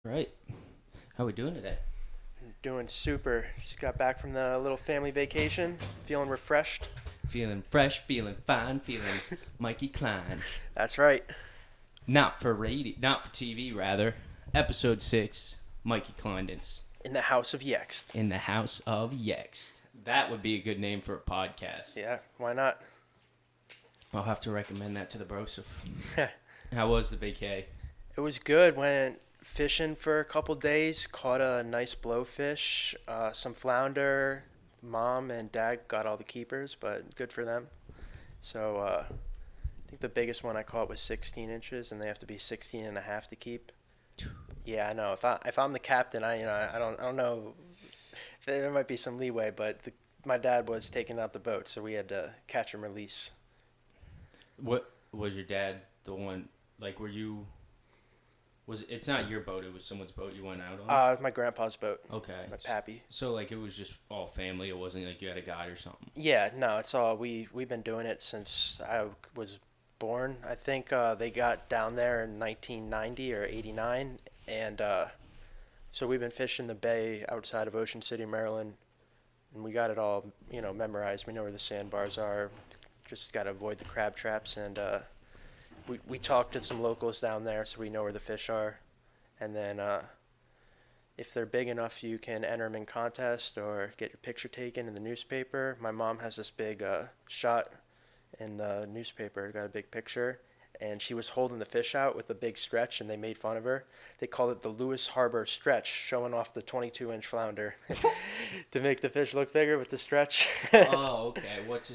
Right. How we doing today? Doing super. Just got back from the little family vacation. Feeling refreshed. Feeling fresh, feeling fine, feeling Mikey Klein. That's right. Not for radio, not for TV, rather. Episode 6, Mikey Klinedinst. In the house of Yext. In the House of Yext. That would be a good name for a podcast. Yeah, why not? I'll have to recommend that to the brosif. It How was the vacay? was good. Went fishing for a couple days. Caught a nice blowfish, some flounder. Mom and dad got all the keepers, but good for them. So I think the biggest one I caught was 16 inches, and they have to be 16 and a half to keep. Yeah, I know. If I'm the captain, I don't know. There might be some leeway, but my dad was taking out the boat, so we had to catch and release. What was your dad the one, like, were you, it's not your boat, it was someone's boat you went out on? My grandpa's boat, Okay. my pappy. So, like, it was just all family, it wasn't like you had a guide or something? Yeah, no, it's all we've been doing it since I was born. I think they got down there in 1990 or 89, and so we've been fishing the bay outside of Ocean City, Maryland, and we got it all, memorized. We know where the sandbars are. Just got to avoid the crab traps, and we talked to some locals down there, so we know where the fish are. And then if they're big enough, you can enter them in contest or get your picture taken in the newspaper. My mom has this big shot in the newspaper, got a big picture, and she was holding the fish out with a big stretch, and they made fun of her. They called it the Lewis Harbor stretch, showing off the 22-inch flounder to make the fish look bigger with the stretch. Oh, okay. What's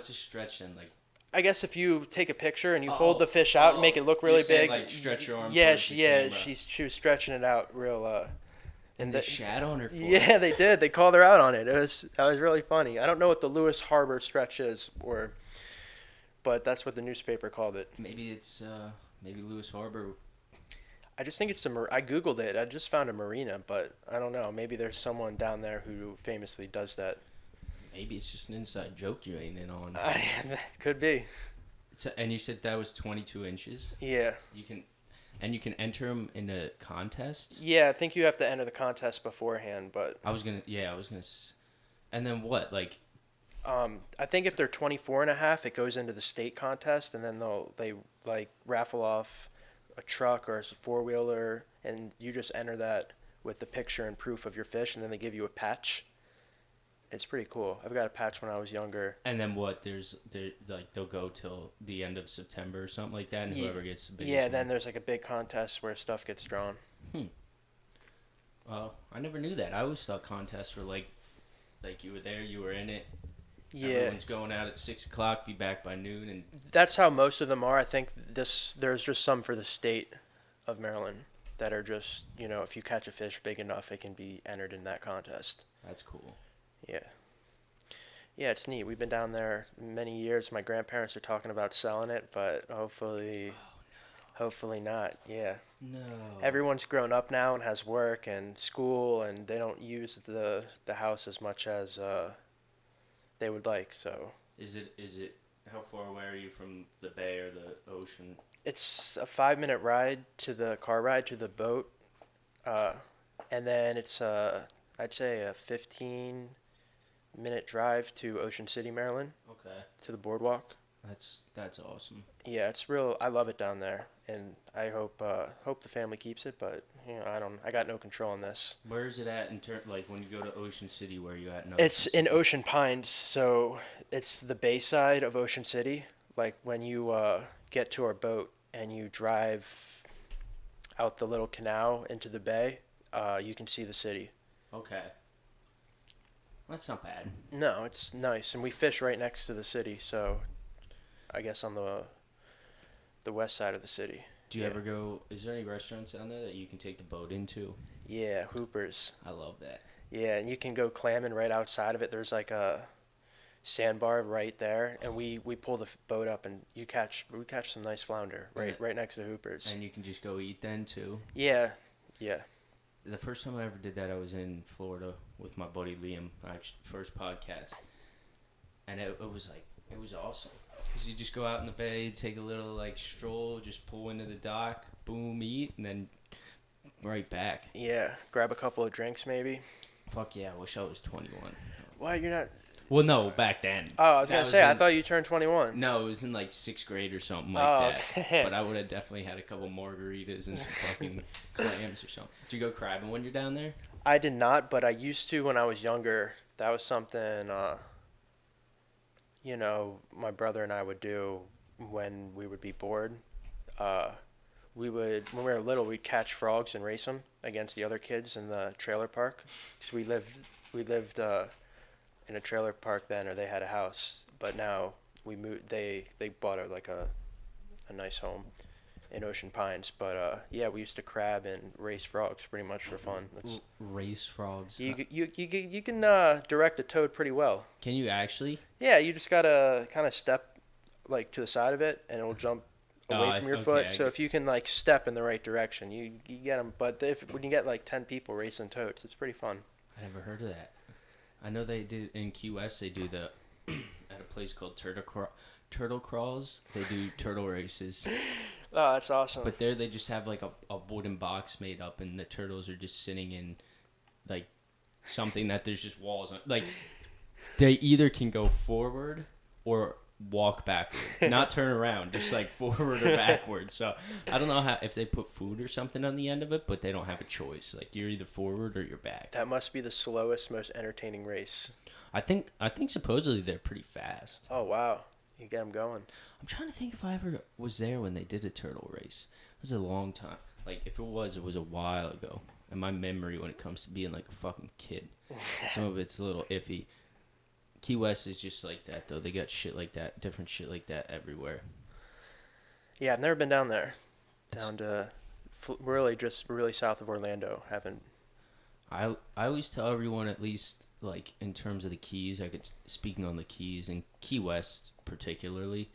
a stretch then? Like, I guess if you take a picture and you oh, hold the fish out and make it look really you're saying, big, like, stretch your arm yeah, towards the camera. she was stretching it out real. And they shat on her for it. Yeah, they did. They called her out on it. That was really funny. I don't know what the Lewis Harbor stretch is, but that's what the newspaper called it. Maybe it's maybe Lewis Harbor. I just think I googled it. I just found a marina, but I don't know. Maybe there's someone down there who famously does that. Maybe it's just an inside joke you ain't in on. That could be. And you said that was 22 inches. Yeah. You can enter them in a contest. Yeah, I think you have to enter the contest beforehand, but I was gonna. And then what? Like, I think if they're 24 and a half, it goes into the state contest, and then they like raffle off a truck or a four-wheeler, and you just enter that with the picture and proof of your fish, and then they give you a patch. It's pretty cool. I've got a patch when I was younger. and then what? They'll go till the end of September or something like that, and whoever gets the biggest. Yeah, one. then there's like a big contest where stuff gets drawn. Well, I never knew that. I always thought contests were like you were there, you were in it. Yeah, Everyone's going out at 6 o'clock, be back by noon, and that's how most of them are. I think there's just some for the state of Maryland that are just, if you catch a fish big enough, it can be entered in that contest. that's cool. Yeah. Yeah, it's neat. We've been down there many years. My grandparents are talking about selling it, but hopefully not. Yeah. No. Everyone's grown up now and has work and school, and they don't use the house as much as they would like. So Is it? How far away are you from the bay or the ocean? it's a 5-minute ride to the car ride to the boat, and then it's I'd say a 15-minute drive to Ocean City, Maryland, Okay. to the boardwalk. That's awesome. Yeah, it's real. I love it down there, and I hope the family keeps it. But I got no control on this. Where is it at like when you go to Ocean City? Where are you at? No. It's in Ocean Pines, so it's the bay side of Ocean City. Like when you get to our boat and you drive out the little canal into the bay, you can see the city. Okay. That's not bad. No, it's nice, and we fish right next to the city. So, I guess on the west side of the city. Do you Yeah. ever go? Is there any restaurants down there that you can take the boat into? Yeah, Hoopers. I love that. Yeah, and you can go clamming right outside of it. There's like a sandbar right there, and we pull the boat up, and we catch some nice flounder right next to Hoopers. And you can just go eat then too. Yeah, yeah. The first time I ever did that, I was in Florida with my buddy Liam, our first podcast, and it was awesome. Because you just go out in the bay, take a little like stroll, just pull into the dock, boom, eat, and then right back. Yeah, grab a couple of drinks maybe. Fuck yeah, I wish I was 21. Why you're not? Well, no, back then. Oh, I was That gonna was say I in- thought you turned 21. No, it was in like 6th grade or something like Oh, that. okay. But I would have definitely had a couple margaritas and some fucking clams or something. Did you go crabbing when you're down there? I did not, but I used to when I was younger. That was something, my brother and I would do when we would be bored. Uh, when we were little, we'd catch frogs and race them against the other kids in the trailer park. 'Cause we lived in a trailer park then, or they had a house. But now we moved. They bought a nice home in Ocean Pines. But yeah, we used to crab and race frogs pretty much for fun. That's, Race frogs. you can direct a toad pretty well. Can you actually? Yeah, you just gotta kind of step like to the side of it, and it'll jump away from your foot. So if you can like step in the right direction, you get them. But when you get like 10 people racing toads, it's pretty fun. I never heard of that. I know they do in Key West. They do the at a place called Turtle Crawls. They do turtle races. Oh, that's awesome. But there they just have like a wooden box made up, and the turtles are just sitting in like something that there's just walls on. Like they either can go forward or walk backward, not turn around, just like forward or backward. So I don't know if they put food or something on the end of it, but they don't have a choice. Like you're either forward or you're back. That must be the slowest, most entertaining race. I think supposedly they're pretty fast. Oh wow, you get them going. I'm trying to think if I ever was there when they did a turtle race. It was a long time. Like if it was a while ago. And my memory when it comes to being like a fucking kid, some of it's a little iffy. Key West is just like that though. They got shit like that, different shit like that everywhere. Yeah, I've never been down there. Down to really south of Orlando. Haven't. I always tell everyone, at least like in terms of the Keys, speaking on the Keys and Key West particularly,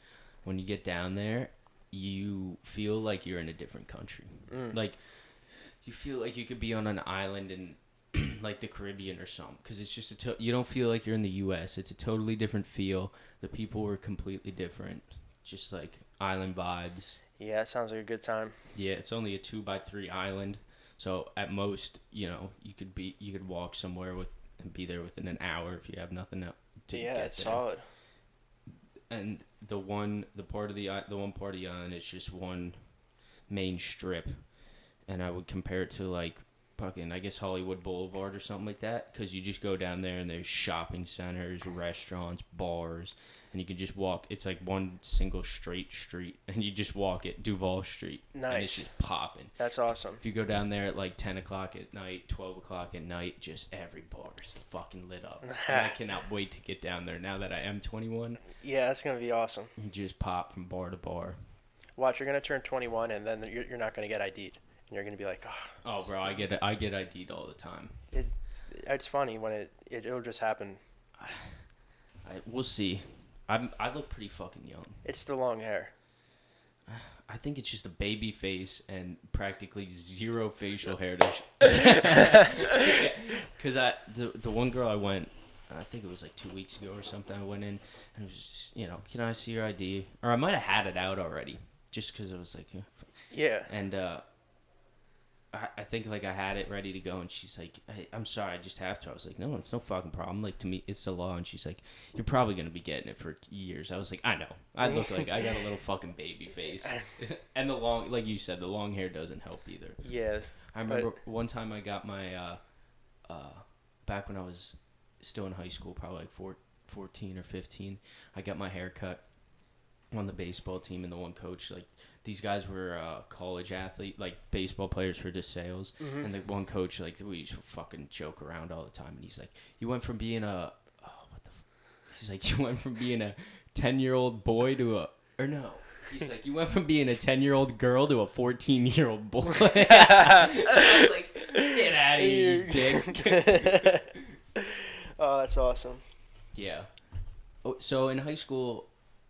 when you get down there, you feel like you're in a different country. Like you feel like you could be on an island in like the Caribbean or something, because it's just you don't feel like you're in the U.S. It's a totally different feel. The people were completely different, just like island vibes. Yeah, it sounds like a good time. Yeah, it's only a 2x3 island, so at most, you could walk somewhere and be there within an hour if you have nothing to Yeah, get it's there. solid. And the one part of the island is just one main strip, and I would compare it to like fucking, I guess, Hollywood Boulevard or something like that, because you just go down there and there's shopping centers, restaurants, bars, and you can just walk. It's like one single straight street, and you just walk it, Duval Street. Nice. And it's just popping. That's awesome. If you go down there at like 10 o'clock at night, 12 o'clock at night, just every bar is fucking lit up. And I cannot wait to get down there now that I am 21. Yeah, that's going to be awesome. You just pop from bar to bar. Watch, you're going to turn 21, and then you're not going to get ID'd. And you're going to be like, oh, bro, I get ID'd all the time. It's funny when it'll just happen. We'll see. I look pretty fucking young. It's the long hair. I think it's just a baby face and practically zero facial hair. Because the one girl I went, I think it was like 2 weeks ago or something, I went in and it was just, can I see your ID? Or I might have had it out already, just because it was like, yeah. And I think like I had it ready to go, and she's like, I'm sorry, I just have to. I was like, no, it's no fucking problem. Like, to me, it's the law. And she's like, you're probably going to be getting it for years. I was like, I know. I look like I got a little fucking baby face. And like you said, the long hair doesn't help either. Yeah. I remember one time I got my, back when I was still in high school, probably like 14 or 15, I got my hair cut on the baseball team, and the one coach, like, these guys were college athlete, like baseball players for DeSales, and the one coach, like, we used to fucking joke around all the time, and he's like, you went from being he's like, you went from being a 10-year-old boy to he's like, you went from being a 10-year-old girl to a 14-year-old boy. I was like, get out of here, you dick. Oh, that's awesome. Yeah. Oh, so in high school,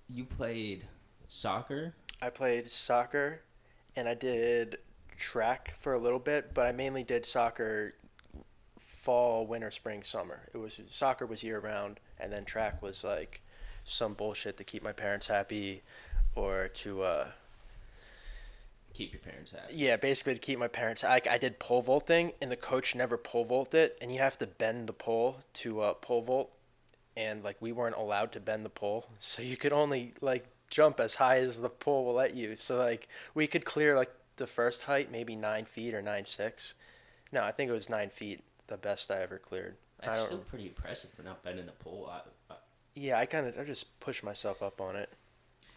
you played soccer? I played soccer, and I did track for a little bit, but I mainly did soccer fall, winter, spring, summer. Soccer was year round, and then track was like some bullshit to keep my parents happy, or to keep your parents happy. Yeah, basically to keep my parents. I did pole vaulting, and the coach never pole vaulted it, and you have to bend the pole to pole vault, and like we weren't allowed to bend the pole, so you could only like jump as high as the pole will let you. So like we could clear like the first height, maybe 9 feet or 9.6. No, I think it was 9 feet, the best I ever cleared. I That's don't. still pretty impressive for not bending the pole. Yeah, I just pushed myself up on it.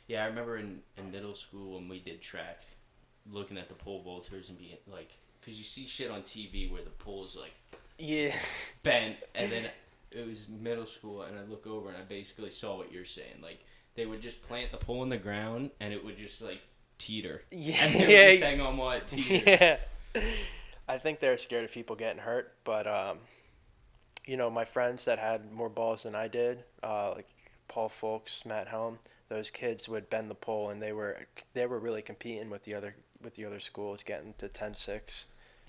Yeah, I remember in middle school when we did track, looking at the pole vaulters and being like, because you see shit on TV where the pole's like Yeah. bent, and then it was middle school, and I look over and I basically saw what you're saying. Like they would just plant the pole in the ground, and it would just like teeter. Yeah. And they would just hang on while it teetered. Yeah. I think they're scared of people getting hurt, but my friends that had more balls than I did, like Paul Folks, Matt Helm, those kids would bend the pole, and they were really competing with the other schools, getting to 10.6,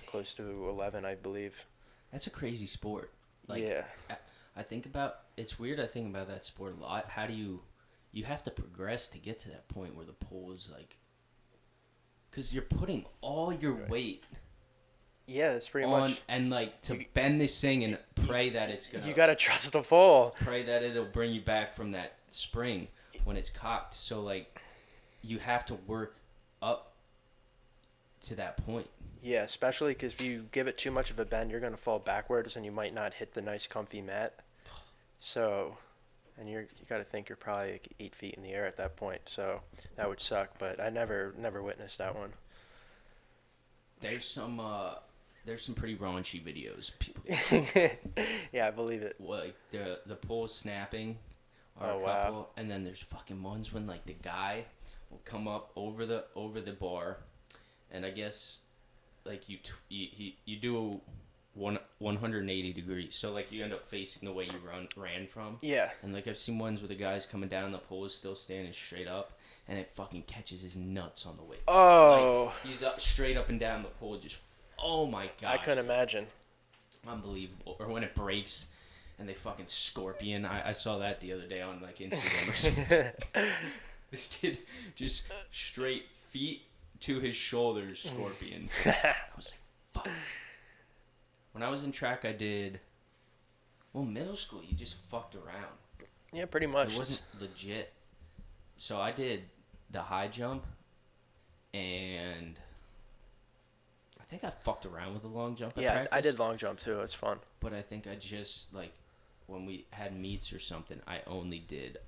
close to 11, I believe. That's a crazy sport. Like, Yeah. I think about it's weird. I think about that sport a lot. How do you have to progress to get to that point where the pole is like, because you're putting all your weight Yeah, it's pretty on much. and like to bend this thing and pray that it's gonna You gotta trust the pole. pray that it'll bring you back from that spring when it's cocked. So like you have to work up to that point. Yeah, especially because if you give it too much of a bend, you're gonna fall backwards, and you might not hit the nice, comfy mat. So, and you got to think you're probably like 8 feet in the air at that point. So that would suck. But I never witnessed that one. There's some pretty raunchy videos. People Yeah, I believe it. like the pole snapping are Oh, a wow. couple, and then there's fucking ones when like the guy will come up over the bar, and I guess like you do 180 degrees, so like you end up facing the way you ran from. Yeah. And like I've seen ones where the guy's coming down, the pole is still standing straight up, and it fucking catches his nuts on the way. Oh. Like, he's up straight up and down the pole, just oh my god. I couldn't imagine. Unbelievable. Or when it breaks and they fucking scorpion. I saw that the other day on like Instagram or something. This kid just straight feet to his shoulders scorpion. I was like, fuck. When I was in track, I did. Well, middle school, you just fucked around. Yeah, pretty much. It wasn't legit. So I did the high jump, and I think I fucked around with the long jump. Yeah, practice, I did long jump too. It's fun. but I think I just like when we had meets or something, I only did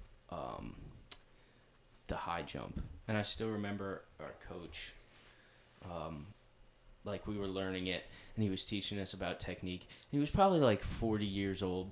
the high jump, and I still remember our coach. Like we were learning it, and he was teaching us about technique. He was probably like 40 years old,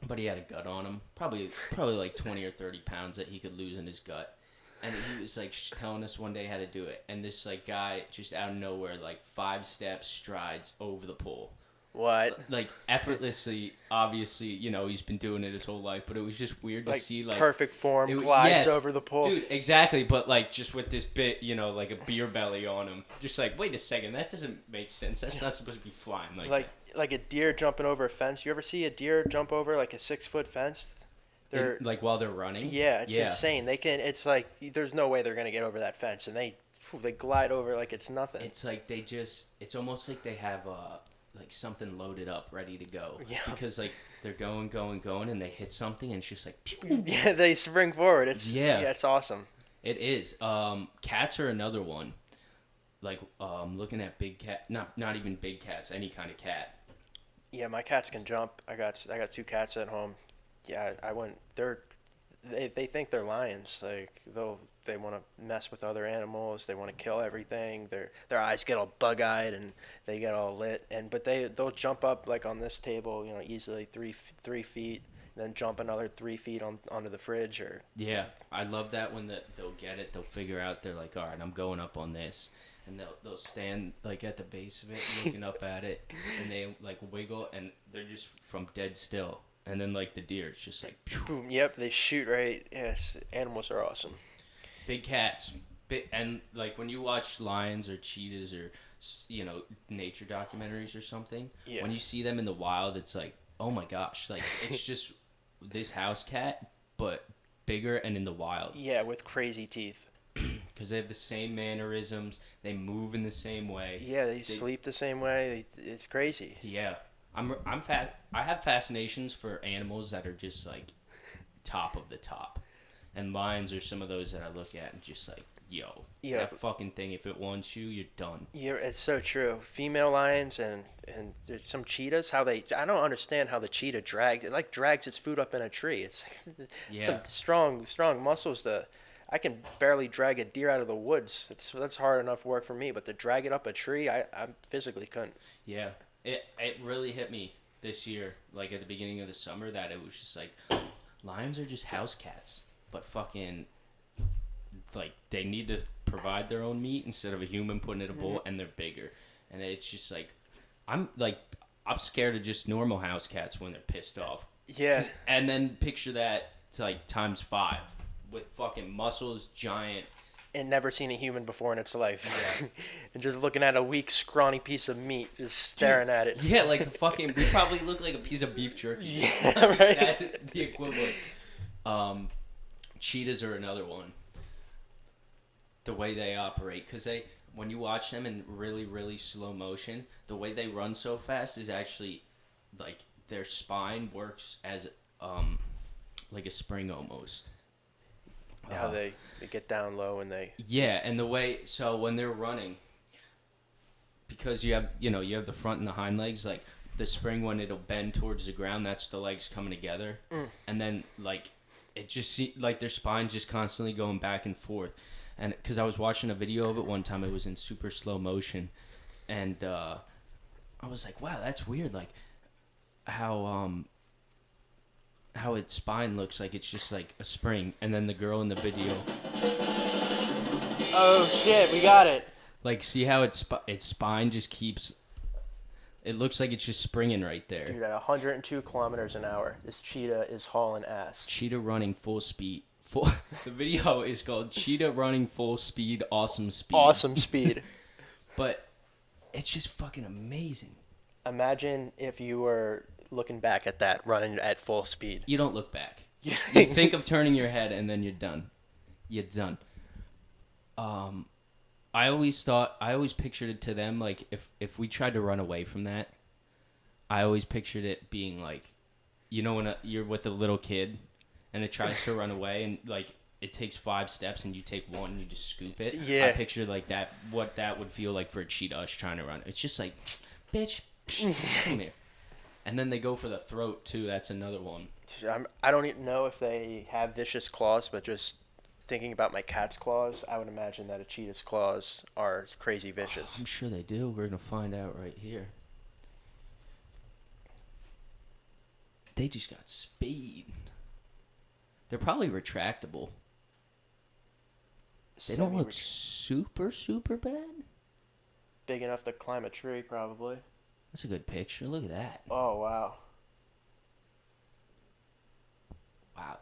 but he had a gut on him. Probably like 20 or 30 pounds that he could lose in his gut. And he was like telling us one day how to do it. And this like guy just out of nowhere, like 5 steps, strides over the pole. What? Like effortlessly, obviously, he's been doing it his whole life, but it was just weird to see like perfect form, it, glides yes, over the pole. Dude, exactly, but like just with this bit, like a beer belly on him. Just like, wait a second, that doesn't make sense. That's not supposed to be flying Like a deer jumping over a fence. You ever see a deer jump over like a 6-foot fence? They're like while they're running. Yeah, it's insane. They can. It's like there's no way they're gonna get over that fence, and they glide over like it's nothing. It's like it's almost like they have like something loaded up, ready to go. Yeah. Because like they're going, and they hit something, and it's just like. Pew. Yeah, they spring forward. Yeah, it's awesome. It is. Cats are another one. Like looking at big cat, not even big cats, any kind of cat. Yeah, my cats can jump. I got 2 cats at home. Yeah, they think they're lions. Like they want to mess with other animals. They want to kill everything. Their eyes get all bug-eyed and they get all lit. But they'll jump up like on this table, easily 3 feet, and then jump another 3 feet onto the fridge or. Yeah, I love that when they'll get it. They'll figure out. They're like, all right, I'm going up on this. And they'll stand like at the base of it, looking up at it, and they like wiggle, and they're just from dead still. And then like the deer, it's just like. Boom, yep, they shoot right. Yes, animals are awesome. Big cats, and like when you watch lions or cheetahs or nature documentaries or something, Yeah. when you see them in the wild, it's like, oh my gosh, like it's just this house cat, but bigger and in the wild. Yeah, with crazy teeth. Because because they have the same mannerisms. They move in the same way. Yeah, they sleep the same way. It's crazy. Yeah, I'm fat. I have fascinations for animals that are just like top of the top, and lions are some of those that I look at and just like, yo, Yeah, that fucking thing. If it wants you, you're done. yeah, it's so true. Female lions and there's some cheetahs. I don't understand how the cheetah drags its food up in a tree. It's some Yeah, strong muscles. I can barely drag a deer out of the woods. That's hard enough work for me, but to drag it up a tree, I physically couldn't. yeah. It really hit me this year, like at the beginning of the summer, that it was just like, lions are just house cats, but fucking like they need to provide their own meat instead of a human putting it in a bowl, and they're bigger, and it's just like I'm scared of just normal house cats when they're pissed off. Yeah, And then picture that to like times 5 with fucking muscles, giant. and never seen a human before in its life. Yeah. And just looking at a weak, scrawny piece of meat, just staring at it. Yeah, like a fucking. We probably look like a piece of beef jerky. Yeah, right. That's the equivalent. Cheetahs are another one. The way they operate, because when you watch them in really, really slow motion, the way they run so fast is actually like their spine works as like a spring almost. How they get down low and they. Yeah, and the way, so when they're running, because you have the front and the hind legs, like the spring, when it'll bend towards the ground, that's the legs coming together, and then like it just like their spine just constantly going back and forth. And because I was watching a video of it one time, it was in super slow motion, and I was like, wow, that's weird, like how its spine looks like it's just like a spring. And then the girl in the video, Oh shit, we got it. like, see how its spine just keeps, it looks like it's just springing right there. Dude, at 102 kilometers an hour, this cheetah is hauling ass. Cheetah running full speed. The video is called Cheetah Running Full Speed, Awesome Speed. Awesome speed. But it's just fucking amazing. Imagine if you were looking back at that running at full speed. You don't look back. You think of turning your head and then you're done. You're done. I always pictured it to them like if we tried to run away from that, I always pictured it being like, when you're with a little kid and it tries to run away and like it takes 5 steps and you take one and you just scoop it. Yeah. I pictured like that, what that would feel like for a cheetah trying to run. It's just like, bitch, come here. And then they go for the throat too. That's another one. I don't even know if they have vicious claws, but just thinking about my cat's claws, I would imagine that a cheetah's claws are crazy vicious. I'm sure they do. We're gonna find out right here. They just got speed. They're probably retractable. They don't look super, super bad. Big enough to climb a tree, probably. That's a good picture. Look at that. Oh, wow. Wow.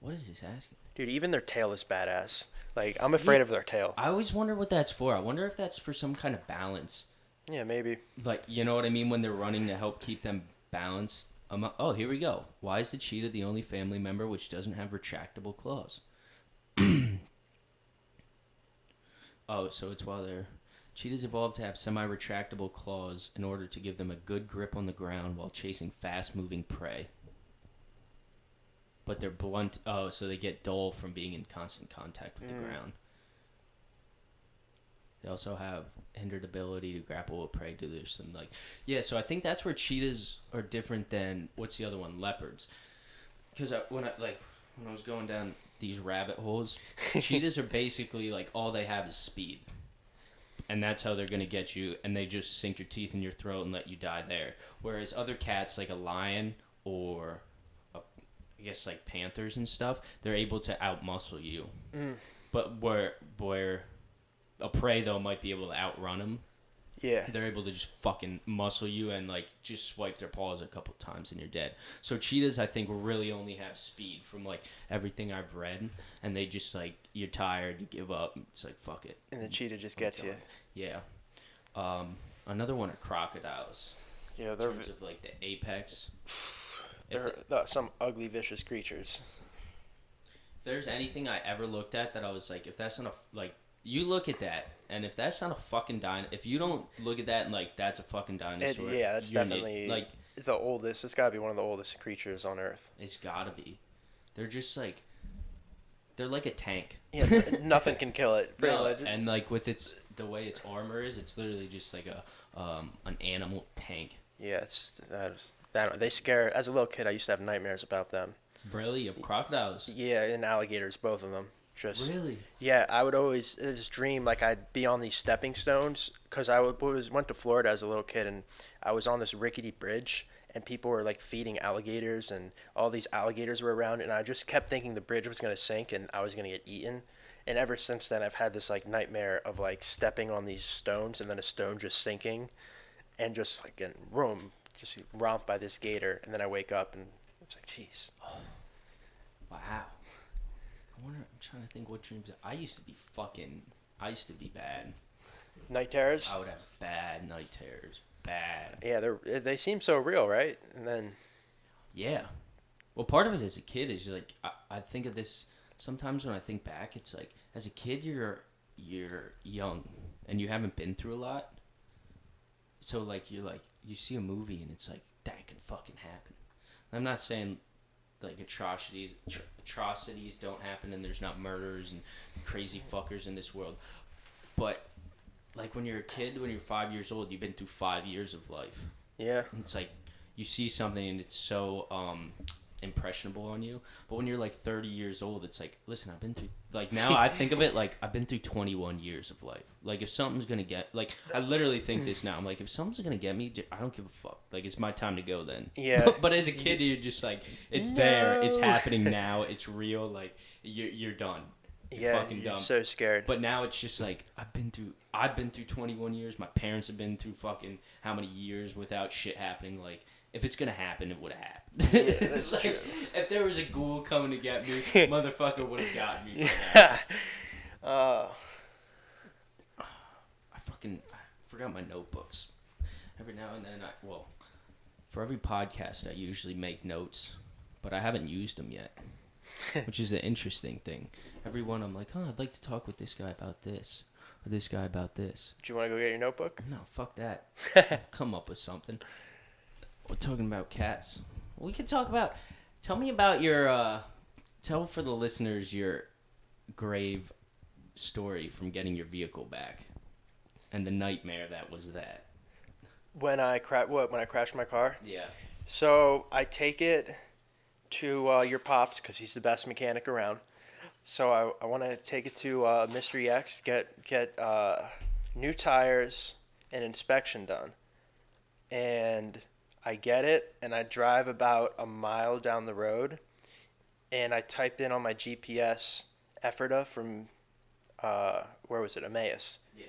What is this asking? Dude, even their tail is badass. Like, I'm afraid of their tail. I always wonder what that's for. I wonder if that's for some kind of balance. Yeah, maybe. Like, you know what I mean? When they're running to help keep them balanced. Oh, here we go. Why is the cheetah the only family member which doesn't have retractable claws? Oh, so it's while they're... Cheetahs evolved to have semi-retractable claws in order to give them a good grip on the ground while chasing fast-moving prey. But they're blunt... Oh, so they get dull from being in constant contact with the ground. They also have hindered ability to grapple with prey due to some, like... Yeah, so I think that's where cheetahs are different than... What's the other one? Leopards. Because when I was going down these rabbit holes, cheetahs are basically, like, all they have is speed. And that's how they're going to get you, and they just sink your teeth in your throat and let you die there. Whereas other cats, like a lion or, I guess, like panthers and stuff, they're able to outmuscle you. But where a prey, though, might be able to outrun them, Yeah. they're able to just fucking muscle you and, like, just swipe their paws a couple times and you're dead. So cheetahs, I think, really only have speed from, like, everything I've read. And they just, like, you're tired, you give up. It's like, fuck it. And the cheetah just gets you. Yeah. Another one are crocodiles. Yeah, In terms of, like, the apex. they're some ugly, vicious creatures. there's anything I ever looked at that I was like, if that's not a, like, you look at that, and if that's not a fucking dinosaur, if you don't look at that and like, that's a fucking dinosaur, That's you're definitely like, the oldest. It's got to be one of the oldest creatures on Earth. it's gotta be. They're just like, they're like a tank. Yeah, nothing can kill it. Pretty much. And like with the way its armor is, it's literally just like an animal tank. Yeah, they scare. As a little kid, I used to have nightmares about them. Really, of crocodiles? Yeah, and alligators, both of them. Just Really? Yeah, I would always just dream like I'd be on these stepping stones because went to Florida as a little kid, and I was on this rickety bridge, and people were like feeding alligators, and all these alligators were around, and I just kept thinking the bridge was gonna sink and I was gonna get eaten. And ever since then, I've had this like nightmare of like stepping on these stones and then a stone just sinking, and just like getting just romped by this gator, and then I wake up and it's like, jeez. Oh, wow. I'm trying to think what dreams. I used to be bad. Night terrors? I would have bad night terrors. Bad. Yeah, they seem so real, right? And then. Yeah. Well, part of it as a kid is like, I think of this sometimes when I think back. It's like, as a kid, you're young and you haven't been through a lot. So like you see a movie and it's like, that can fucking happen. I'm not saying like atrocities don't happen and there's not murders and crazy fuckers in this world, but like when you're a kid, when you're 5 years old, you've been through 5 years of life. Yeah. And it's like you see something and it's so impressionable on you. But when you're like 30 years old, it's like, listen, I've been through, like, now I think of it like I've been through 21 years of life. Like, if something's gonna get, like, I literally think this now. I'm like, if something's gonna get me, I don't give a fuck. Like, it's my time to go then. Yeah. But as a kid, you're just like, it's there, it's happening now, it's real. Like, you're done. You're fucking you're dumb. So scared. But now it's just like, I've been through 21 years. My parents have been through fucking how many years without shit happening. Like, if it's gonna happen, it would have happened. Yeah, that's like, true. If there was a ghoul coming to get me, motherfucker would have got me. Yeah. I forgot my notebooks. Every now and then, for every podcast, I usually make notes, but I haven't used them yet, which is the interesting thing. Every one, I'm like, I'd like to talk with this guy about this, or this guy about this. Do you want to go get your notebook? No, fuck that. Come up with something. We're talking about cats. We can talk about. Tell me about your. Tell for the listeners your grave story from getting your vehicle back, and the nightmare that was that. When I crashed my car? Yeah. So I take it to your pops because he's the best mechanic around. So I want to take it to Mystery X, get new tires and inspection done, and I get it, and I drive about a mile down the road, and I typed in on my GPS Ephrata from, where was it, Emmaus. Yeah.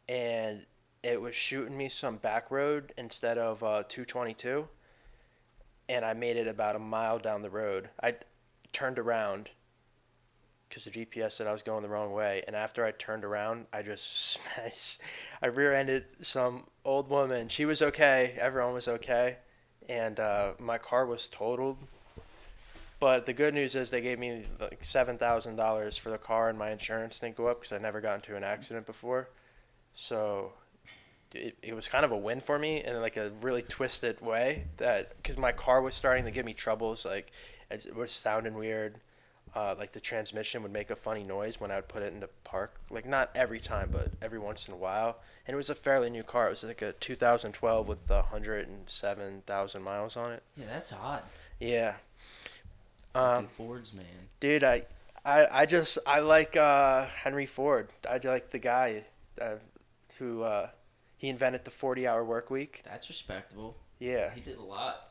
And it was shooting me some back road instead of 222, and I made it about a mile down the road. I turned around because the GPS said I was going the wrong way, and after I turned around, I just I rear-ended some old woman. She was okay. Everyone was okay, and my car was totaled. But the good news is they gave me like $7,000 for the car, and my insurance didn't go up because I'd never gotten into an accident before. So it was kind of a win for me in like a really twisted way, that because my car was starting to give me troubles. Like it was sounding weird. Like the transmission would make a funny noise when I would put it into park. Like not every time, but every once in a while. And it was a fairly new car. It was like a 2012 with 107,000 miles on it. Yeah, that's odd. Yeah. Fucking Fords, man. Dude, I like Henry Ford. I like the guy who he invented the 40-hour work week. That's respectable. Yeah. He did a lot.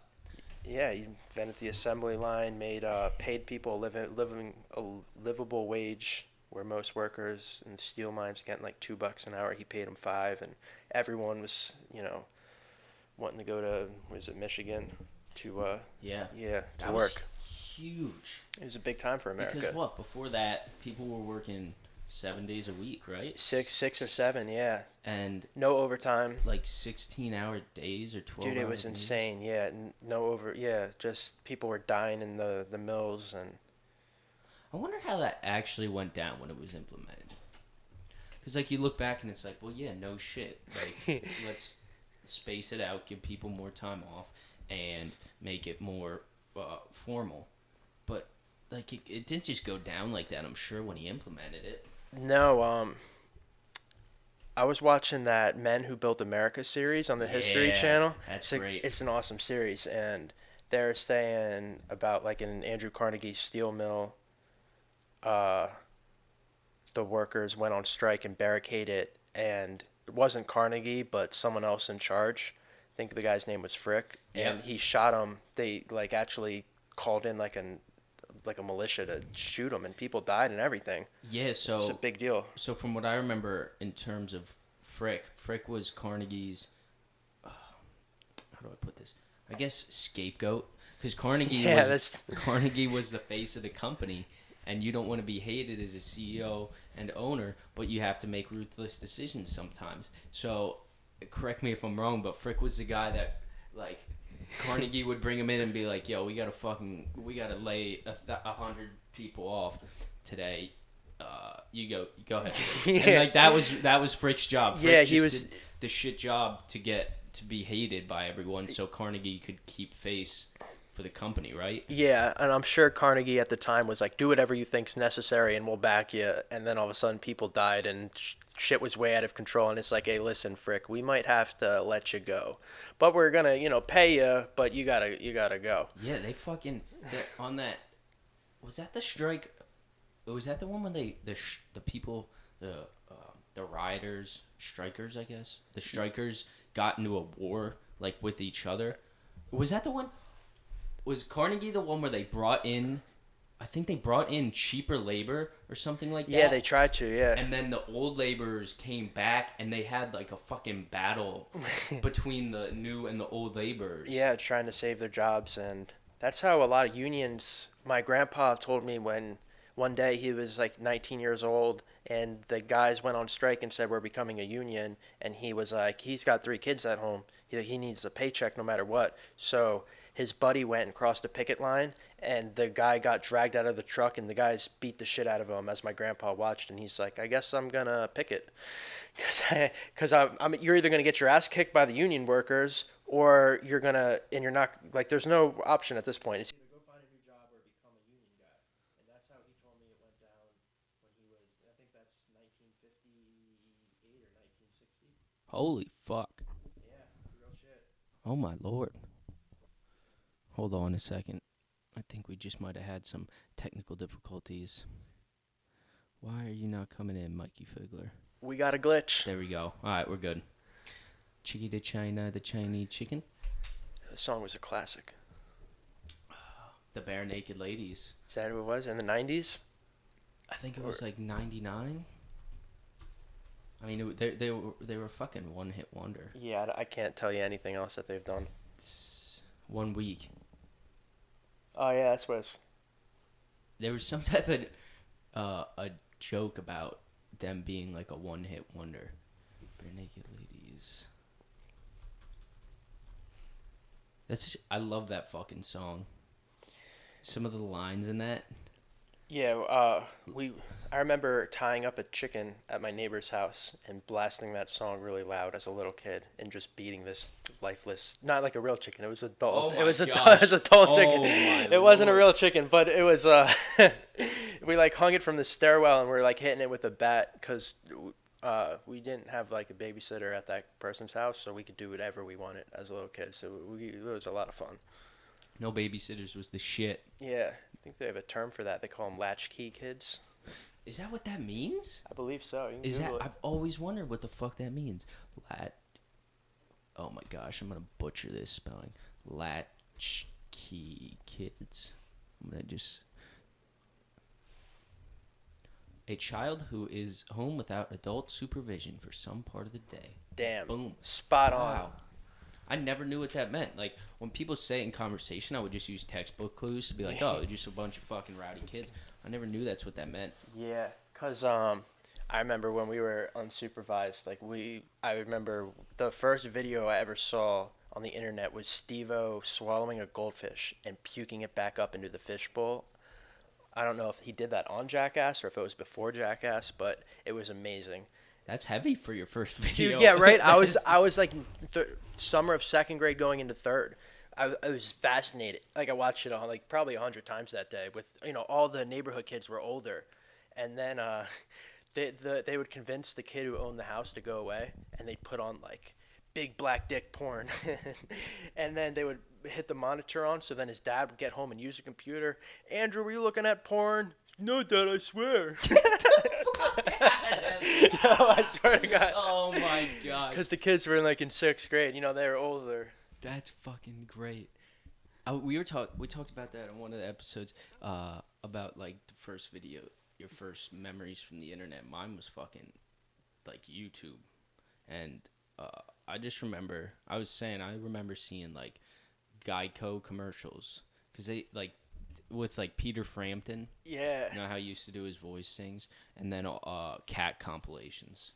Yeah, he invented the assembly line, made paid people a livable wage, where most workers in the steel mines getting like $2 an hour. He paid them $5, and everyone was, wanting to go to, Michigan to to that work. Was huge. It was a big time for America. Because before that, people were working 7 days a week, right? Six or seven, yeah. And no overtime. Like 16-hour days or 12. Dude, it was insane. Yeah, just people were dying in the mills, and I wonder how that actually went down when it was implemented. Because, like, you look back and it's like, well, yeah, no shit. Like, let's space it out, give people more time off, and make it more formal. But, like, it didn't just go down like that, I'm sure, when he implemented it. No, I was watching that Men Who Built America series on the History Yeah, Channel. that's great. It's an awesome series, and they're saying about like in Andrew Carnegie's steel mill, uh, the workers went on strike and barricaded it, and it wasn't Carnegie, but someone else in charge. I think the guy's name was Frick, and Yep. he shot him. They like actually called in like a militia to shoot him, and people died and everything. Yeah, It's a big deal. so from what I remember in terms of Frick was Carnegie's, how do I put this? I guess scapegoat. Because Yeah, that's Carnegie was the face of the company, and you don't want to be hated as a CEO and owner, but you have to make ruthless decisions sometimes. So, correct me if I'm wrong, but Frick was the guy that, like, Carnegie would bring him in and be like, "Yo, we gotta lay 100 people off today. You go ahead." yeah. And like that was Frick's job. Frick Yeah, just he was. did the shit job to be hated by everyone, so Carnegie could keep face for the company, right? Yeah, and I'm sure Carnegie at the time was like, "Do whatever you think's necessary, and we'll back you." And then all of a sudden, people died, and shit was way out of control. And it's like, "Hey, listen, Frick, we might have to let you go, but we're gonna, pay you, but you gotta go." Yeah, they're on that. Was that the strike? Was that the one when the people the rioters strikers I guess the strikers got into a war like with each other? Was that the one? Was Carnegie the one where they brought in? I think they brought in cheaper labor or something like that. Yeah, they tried to. Yeah. And then the old laborers came back and they had like a fucking battle between the new and the old laborers. Yeah, trying to save their jobs, and that's how a lot of unions. My grandpa told me when one day he was like 19 years old, and the guys went on strike and said we're becoming a union, and he was like, he's got 3 kids at home. He needs a paycheck no matter what. So his buddy went and crossed a picket line, and the guy got dragged out of the truck, and the guys beat the shit out of him as my grandpa watched, and he's like, I guess I'm gonna picket. Because you're either gonna get your ass kicked by the union workers, or you're not like there's no option at this point. It's either go find a new job or become a union guy, and that's how he told me it went down when he was. I think that's 1958 or 1960. Holy fuck! Yeah, real shit. Oh my lord! Hold on a second. I think we just might have had some technical difficulties. Why are you not coming in, Mikey Figler? We got a glitch. There we go. All right, we're good. Chicky to China, the Chinese chicken. The song was a classic. The Bare Naked Ladies. Is that who it was in the 90s? I think it was like 99. I mean, they were fucking one hit wonder. Yeah, I can't tell you anything else that they've done. It's 1 week. Oh yeah, that's what it's. There was some type of a joke about them being like a one hit wonder. Bare Naked Ladies. I love that fucking song. Some of the lines in that. Yeah, I remember tying up a chicken at my neighbor's house and blasting that song really loud as a little kid and just beating this lifeless, not like a real chicken. It was adult. Oh my it was gosh. a adult Oh chicken. my It wasn't a Lord. real chicken, but it was. We like hung it from the stairwell and we are like hitting it with a bat because we didn't have like a babysitter at that person's house, so we could do whatever we wanted as a little kid. So it was a lot of fun. No Babysitters was the shit. Yeah, I think they have a term for that. They call them latchkey kids. Is that what that means? I believe so. You can Is that Google it. I've always wondered what the fuck that means. Oh my gosh, I'm gonna butcher this spelling. Latchkey kids. I'm gonna just a child who is home without adult supervision for some part of the day. Damn. Boom. Spot on. Wow. I never knew what that meant. Like, when people say it in conversation, I would just use textbook clues to be like, oh, they're just a bunch of fucking rowdy kids. I never knew that's what that meant. Yeah, cause I remember when we were unsupervised. I remember the first video I ever saw on the internet was Steve-O swallowing a goldfish and puking it back up into the fishbowl. I don't know if he did that on Jackass or if it was before Jackass, but it was amazing. That's heavy for your first video. Dude, yeah, right. I was like summer of second grade going into third. I was fascinated. Like I watched it on like probably 100 times that day. With all the neighborhood kids were older, and then they would convince the kid who owned the house to go away, and they'd put on like big black dick porn, and then they would hit the monitor on. So then his dad would get home and use the computer. Andrew, were you looking at porn? No, Dad, I swear. No, I swear to God. Oh my god. Because the kids were like in sixth grade. They were older. That's fucking great. We talked about that in one of the episodes about like the first video, your first memories from the internet. Mine was fucking like YouTube, and I just remember I remember seeing like Geico commercials because they like with like Peter Frampton. Yeah. You know how he used to do his voice things, and then cat compilations.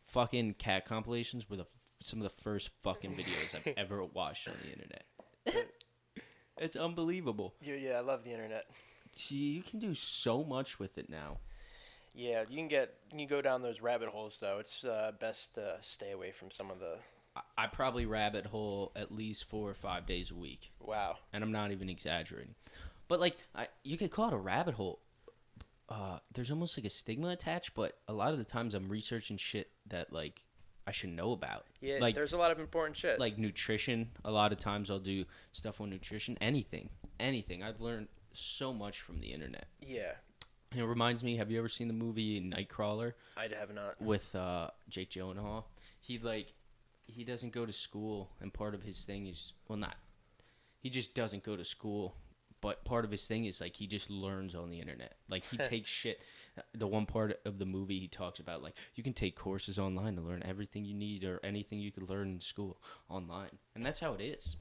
Fucking cat compilations were some of the first fucking videos I've ever watched on the internet. It's unbelievable. Yeah, I love the internet. Gee, you can do so much with it now. Yeah, you can go down those rabbit holes though. It's best to stay away from some of the. I probably rabbit hole at least 4 or 5 days a week. Wow. And I'm not even exaggerating. But like, you could call it a rabbit hole. There's almost like a stigma attached, but a lot of the times I'm researching shit that like I should know about. Yeah, like, there's a lot of important shit. Like nutrition. A lot of times I'll do stuff on nutrition. Anything. I've learned so much from the internet. Yeah. And it reminds me, have you ever seen the movie Nightcrawler? I have not. With Jake Gyllenhaal. He doesn't go to school, and part of his thing is, he just doesn't go to school, but part of his thing is, like, he just learns on the internet. Like, he takes shit. The one part of the movie he talks about, like, you can take courses online to learn everything you need or anything you could learn in school online. And that's how it is.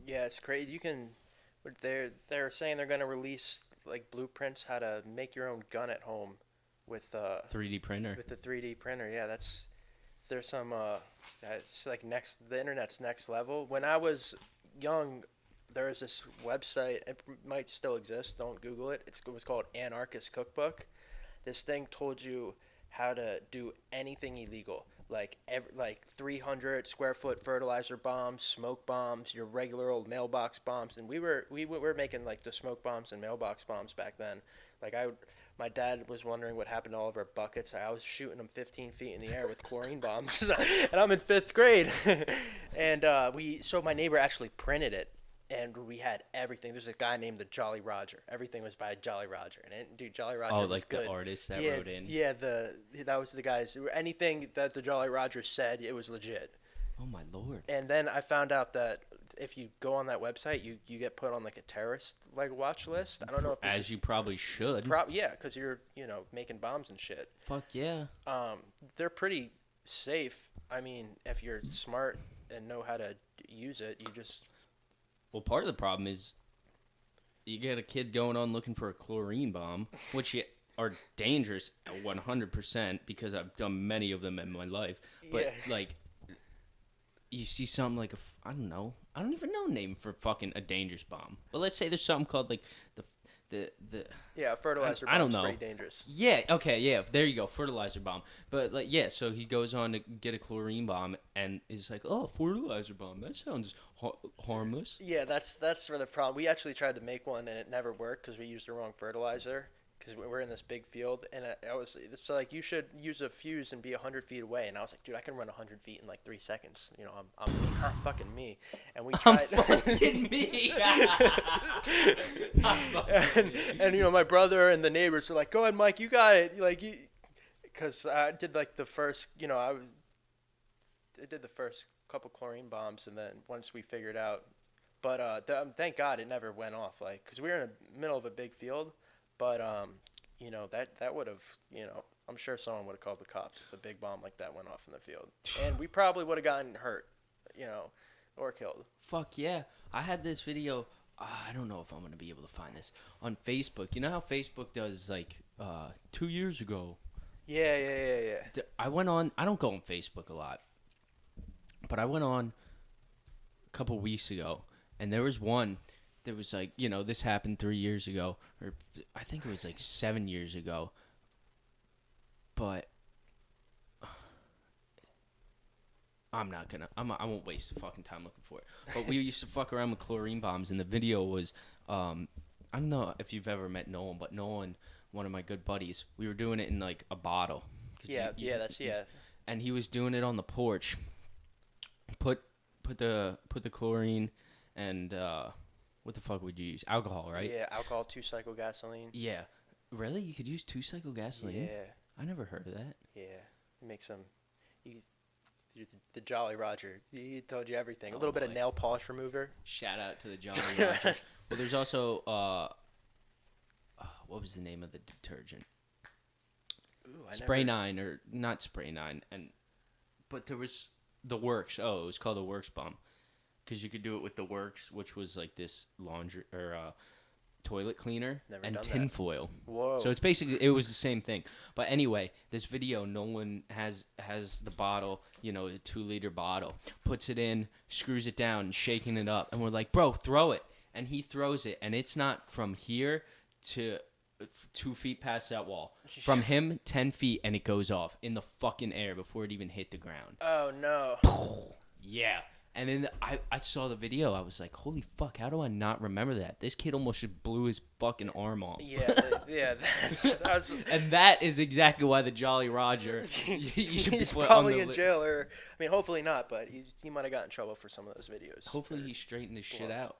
Yeah, it's crazy. You can, they're saying they're going to release, like, blueprints how to make your own gun at home with 3D printer. With the 3D printer, yeah, there's some, it's like the internet's next level. When I was young, there was this website, it might still exist, don't Google it. It was called Anarchist Cookbook. This thing told you how to do anything illegal, like 300 square foot fertilizer bombs, smoke bombs, your regular old mailbox bombs. And we were making like the smoke bombs and mailbox bombs back then. Like my dad was wondering what happened to all of our buckets. I was shooting them 15 feet in the air with chlorine bombs, and I'm in 5th grade. And so my neighbor actually printed it, and we had everything. There's a guy named the Jolly Roger. Everything was by Jolly Roger, and dude, Jolly Roger was like good. The artist that wrote in. Yeah, that was the guys. Anything that the Jolly Roger said, it was legit. Oh my lord! And then I found out that if you go on that website, you get put on like a terrorist like watch list. I don't know if you probably should. Yeah, because you're making bombs and shit. Fuck yeah. They're pretty safe. I mean, if you're smart and know how to use it, you just. Well, part of the problem is you get a kid going on looking for a chlorine bomb, which are dangerous 100% because I've done many of them in my life. But yeah. like. You see something like I don't know. I don't even know a name for fucking a dangerous bomb. But let's say there's something called like the yeah, fertilizer bomb. I don't know. Pretty dangerous. Yeah. Okay. Yeah. There you go. Fertilizer bomb. But like yeah. So he goes on to get a chlorine bomb and is like, oh, fertilizer bomb. That sounds harmless. Yeah. That's where the problem. We actually tried to make one and it never worked because we used the wrong fertilizer. Because we're in this big field, and it's like you should use a fuse and be 100 feet away. And I was like, dude, I can run 100 feet in like 3 seconds. I'm fucking me. And we tried. I'm fucking me. and my brother and the neighbors were like, go ahead, Mike, you got it. Because I did like the first, I did the first couple chlorine bombs, and then once we figured out, but thank God it never went off. Like, because we were in the middle of a big field. But, that would have, I'm sure someone would have called the cops if a big bomb like that went off in the field. And we probably would have gotten hurt, or killed. Fuck yeah. I had this video, I don't know if I'm going to be able to find this, on Facebook. You know how Facebook does, like, 2 years ago? Yeah. I went on, I don't go on Facebook a lot, but I went on a couple weeks ago, and there was one there was like, this happened 3 years ago, or I think it was like 7 years ago. But I'm not gonna. I won't waste the fucking time looking for it. But we used to fuck around with chlorine bombs, and the video was, I don't know if you've ever met Nolan, but Nolan, one of my good buddies, we were doing it in like a bottle. Yeah, yeah. And he was doing it on the porch. Put the chlorine, and what the fuck would you use? Alcohol, right? Yeah, alcohol, 2-cycle gasoline. Yeah. Really? You could use 2-cycle gasoline? Yeah. I never heard of that. Yeah, it makes them. The Jolly Roger. He told you everything. A little bit of nail polish remover. Shout out to the Jolly Roger. Well, there's also what was the name of the detergent? Ooh, Spray 9 or not Spray 9, but there was the Works. Oh, it was called the Works bomb, because you could do it with the Works, which was like this laundry or toilet cleaner and tinfoil. Whoa! So it was the same thing. But anyway, this video, Nolan has the bottle, a 2-liter bottle, puts it in, screws it down, shaking it up, and we're like, bro, throw it, and he throws it, and it's not from here to 2 feet past that wall. From him, 10 feet, and it goes off in the fucking air before it even hit the ground. Oh, no. Yeah. And then I saw the video. I was like, holy fuck, how do I not remember that? This kid almost just blew his fucking arm off. Yeah, that's And that is exactly why the Jolly Roger, you should he's be put probably on in jail, or, I mean, hopefully not, but he might have gotten in trouble for some of those videos. Hopefully he straightened his shit out.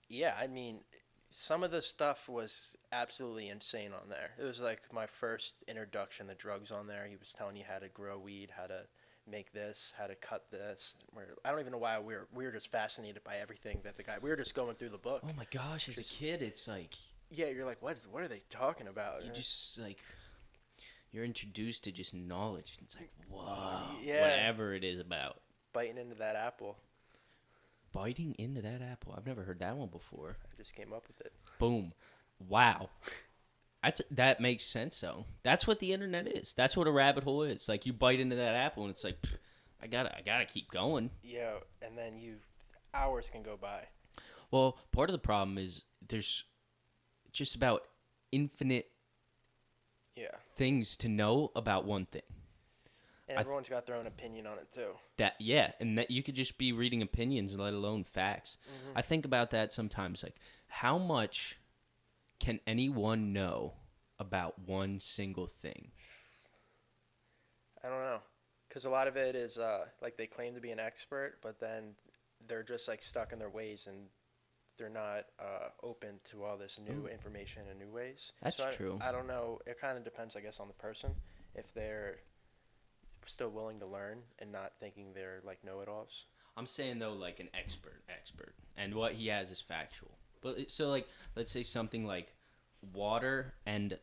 Yeah, I mean, some of the stuff was absolutely insane on there. It was like my first introduction to drugs on there. He was telling you how to grow weed, how to make this, how to cut this. I don't even know why we were just fascinated by everything that the guy. We were just going through the book. Oh my gosh, as a kid, it's like, yeah, you're like, what are they talking about? You just like, you're introduced to just knowledge. It's like, wow, yeah, whatever it is about. Biting into that apple. Biting into that apple. I've never heard that one before. I just came up with it. Boom. Wow. That makes sense, though. That's what the internet is. That's what a rabbit hole is. Like, you bite into that apple, and it's like, I gotta keep going. Yeah, and then hours can go by. Well, part of the problem is there's just about infinite things to know about one thing. And everyone's got their own opinion on it, too. And that you could just be reading opinions, let alone facts. Mm-hmm. I think about that sometimes, like, how much can anyone know about one single thing? I don't know. Because a lot of it is, like, they claim to be an expert, but then they're just, like, stuck in their ways, and they're not open to all this new information and new ways. That's true. I don't know. It kind of depends, I guess, on the person. If they're still willing to learn and not thinking they're, like, know-it-alls. I'm saying, though, like an expert. And what he has is factual. But so, like, let's say something like water and,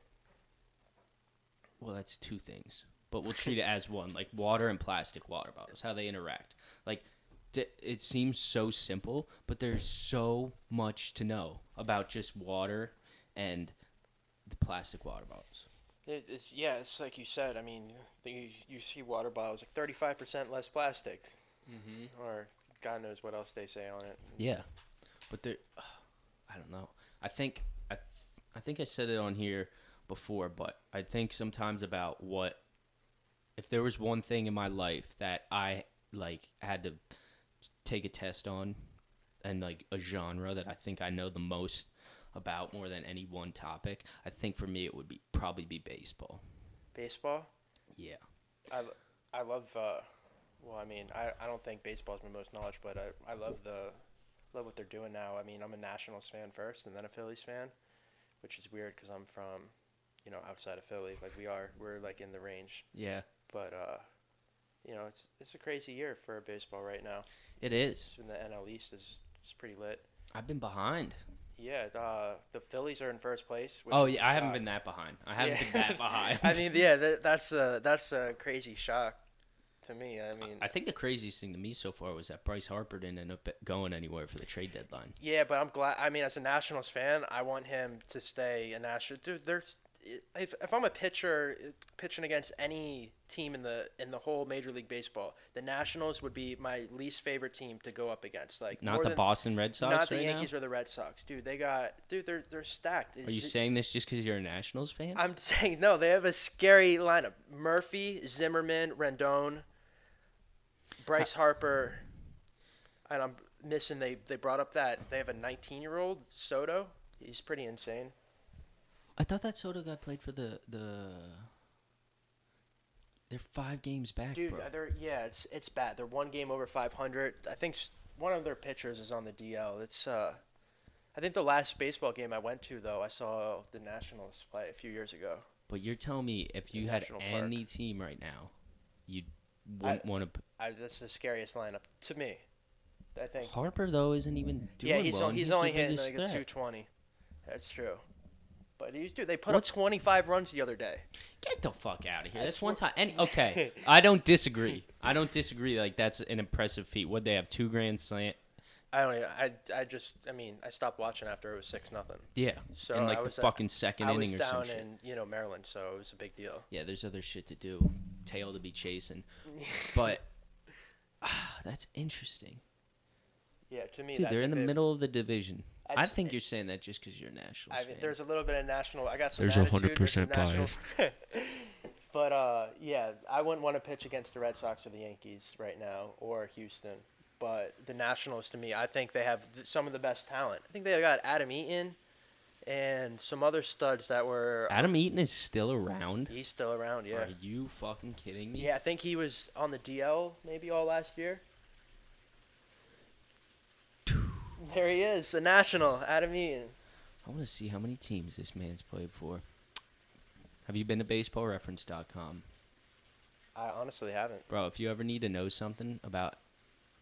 well, that's 2 things. But we'll treat it as one. Like water and plastic water bottles, how they interact. Like, it seems so simple, but there's so much to know about just water and the plastic water bottles. It's like you said. I mean, you see water bottles, like 35% less plastic. Mm-hmm. Or God knows what else they say on it. Yeah. But I don't know. I think I said it on here before, but I think sometimes about if there was one thing in my life that I like had to take a test on, and like a genre that I think I know the most about more than any one topic, I think for me it would probably be baseball. Baseball? Yeah. I love well, I mean, I don't think baseball is my most knowledge, but I love what they're doing now. I mean, I'm a Nationals fan first and then a Phillies fan, which is weird because I'm from, outside of Philly. Like we're like in the range. Yeah. But it's a crazy year for baseball right now. It is. And the NL East is pretty lit. I've been behind. Yeah, the Phillies are in first place. I haven't been that behind. Been that behind. I mean, yeah, that's a crazy shock to me. I mean, I think the craziest thing to me so far was that Bryce Harper didn't end up going anywhere for the trade deadline. Yeah, but I'm glad. I mean, as a Nationals fan, I want him to stay a National. Dude, if I'm a pitcher pitching against any team in the whole Major League Baseball, the Nationals would be my least favorite team to go up against. Like Not more the than Boston Red Sox not the right Yankees now? or the Red Sox, dude. They're stacked. Are you saying this just because you're a Nationals fan? I'm saying no. They have a scary lineup: Murphy, Zimmerman, Rendon, Bryce Harper, and I'm missing. They brought up that they have a 19-year-old Soto. He's pretty insane. I thought that Soto guy played for the. They're 5 games back, Dude, bro. it's bad. They're one game over 500. I think one of their pitchers is on the DL. I think the last baseball game I went to though, I saw the Nationals play a few years ago. But you're telling me if you In had National any Park. team right now, you wouldn't want to. That's the scariest lineup to me. I think. Harper though isn't even doing Yeah, he's well. and he's the only hitting biggest like a threat. 220. That's true. But they put up 25 runs the other day. Get the fuck out of here. I That's one swear- time. Okay, I don't disagree. Like that's an impressive feat. What they have 2 grand slam. I don't even, I stopped watching after it was 6-0. Yeah, So in like I the was fucking second I was inning or some down shit. in Maryland, so it was a big deal. Yeah, there's other shit to do. Tail to be chasing. But that's interesting. Yeah, to me, Dude, I they're in think the middle of the division. I I'd s- think you're saying that just because you're a Nationals fan. there's a little bit of national. I got some There's attitude. 100% some national- But yeah, I wouldn't want to pitch against the Red Sox or the Yankees right now, or Houston. But the Nationals, to me, I think they have some of the best talent. I think they got Adam Eaton and some other studs that were. Adam Eaton is still around. He's still around, yeah. Are you fucking kidding me? Yeah, I think he was on the DL maybe all last year. There he is, the National, Adam Eaton. I want to see how many teams this man's played for. Have you been to baseballreference.com? I honestly haven't. Bro, if you ever need to know something about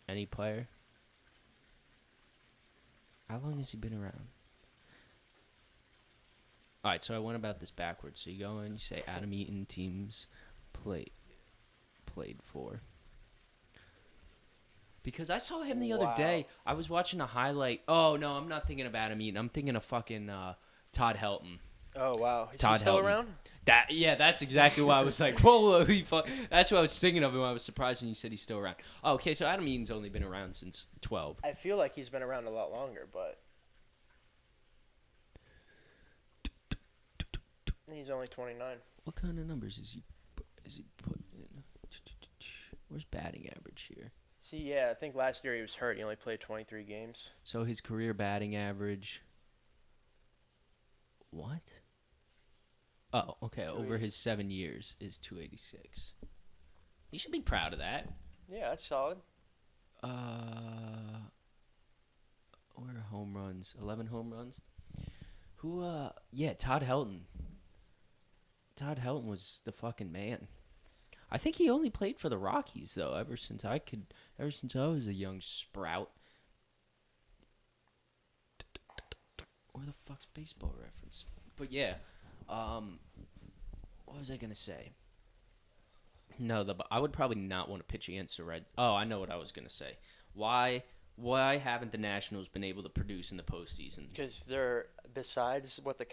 any player, how long has he been around? All right, so I went about this backwards. So you go in, you say Adam Eaton teams played for. Because I saw him the other Wow. day. I was watching a highlight. Oh, no, I'm not thinking of Adam Eaton. I'm thinking of fucking Todd Helton. Oh, wow. Is Todd he still Helton. around? That's exactly why I was like, whoa, that's what I was thinking of when I was surprised when you said he's still around. Oh, okay, so Adam Eaton's only been around since 12. I feel like he's been around a lot longer, but he's only 29. What kind of numbers is he putting in? Where's batting average here? See, yeah, I think last year he was hurt. He only played 23 games. So his career batting average. What? Oh, okay. Over his 7 years is 286. He should be proud of that. Yeah, that's solid. Where are home runs? 11 home runs. Yeah, Todd Helton. Todd Helton was the fucking man. I think he only played for the Rockies though. Ever since I was a young sprout. Where the fuck's Baseball Reference? But yeah, what was I gonna say? No, I would probably not want to pitch against the Red. Oh, I know what I was gonna say. Why haven't the Nationals been able to produce in the postseason? Because they're, besides what the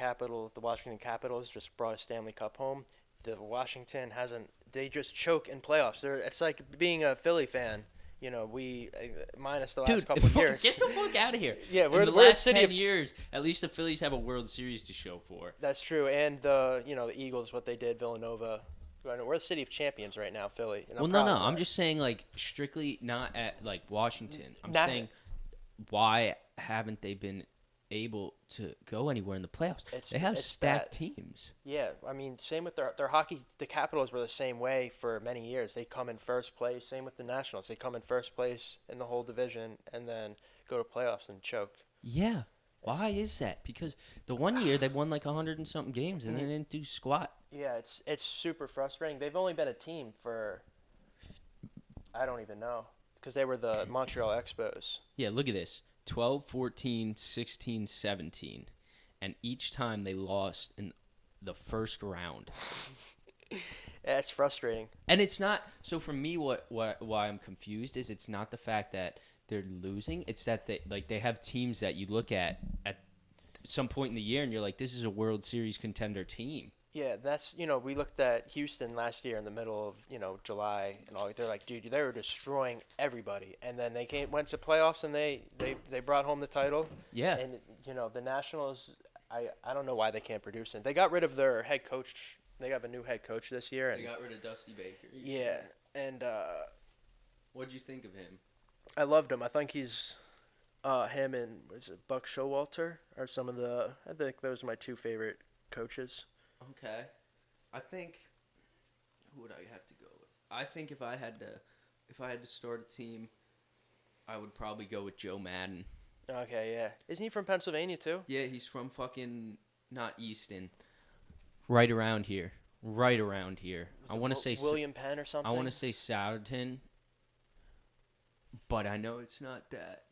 Washington Capitals just brought a Stanley Cup home, the Washington hasn't. They just choke in playoffs. It's like being a Philly fan. You know, we minus the last couple of years. Get the fuck out of here. Yeah, we're in the we're a last city 10 of. years. At least the Phillies have a World Series to show for. That's true, and the Eagles, what they did, Villanova. We're the city of champions right now, Philly. And Well, proud no, of I'm that. just saying like strictly not at like Washington. I'm Not- saying why haven't they been able to go anywhere in the playoffs? They have it's stacked that. teams. Yeah, I mean, same with their hockey. The Capitals were the same way for many years. They come in first place. Same with the Nationals. They come in first place in the whole division and then go to playoffs and choke. Yeah. Why is that? Because the one year they won like 100 and something games and they didn't do squat. Yeah, it's super frustrating. They've only been a team for, I don't even know, because they were the Montreal Expos. Yeah, look at this. 12, 14, 16, 17. And each time they lost in the first round. Yeah, it's frustrating. And it's not so for me why I'm confused is it's not the fact that they're losing, it's that they have teams that you look at some point in the year and you're like, this is a World Series contender team. Yeah, that's we looked at Houston last year in the middle of July and all. They're like, dude, they were destroying everybody, and then they went to playoffs and they brought home the title. Yeah. And the Nationals, I don't know why they can't produce it. They got rid of their head coach. They have a new head coach this year, They and got rid of Dusty Baker. yeah, and What'd you think of him? I loved him. I think he's him and was it Buck Showalter are some of the. I think those are my two favorite coaches. Okay. I think who would I have to go with? I think if I had to start a team, I would probably go with Joe Madden. Okay, yeah. Isn't he from Pennsylvania too? Yeah, he's from fucking not Easton. Right around here. Right around here. I want to say William Penn or something. I want to say Souderton, but I know it's not that.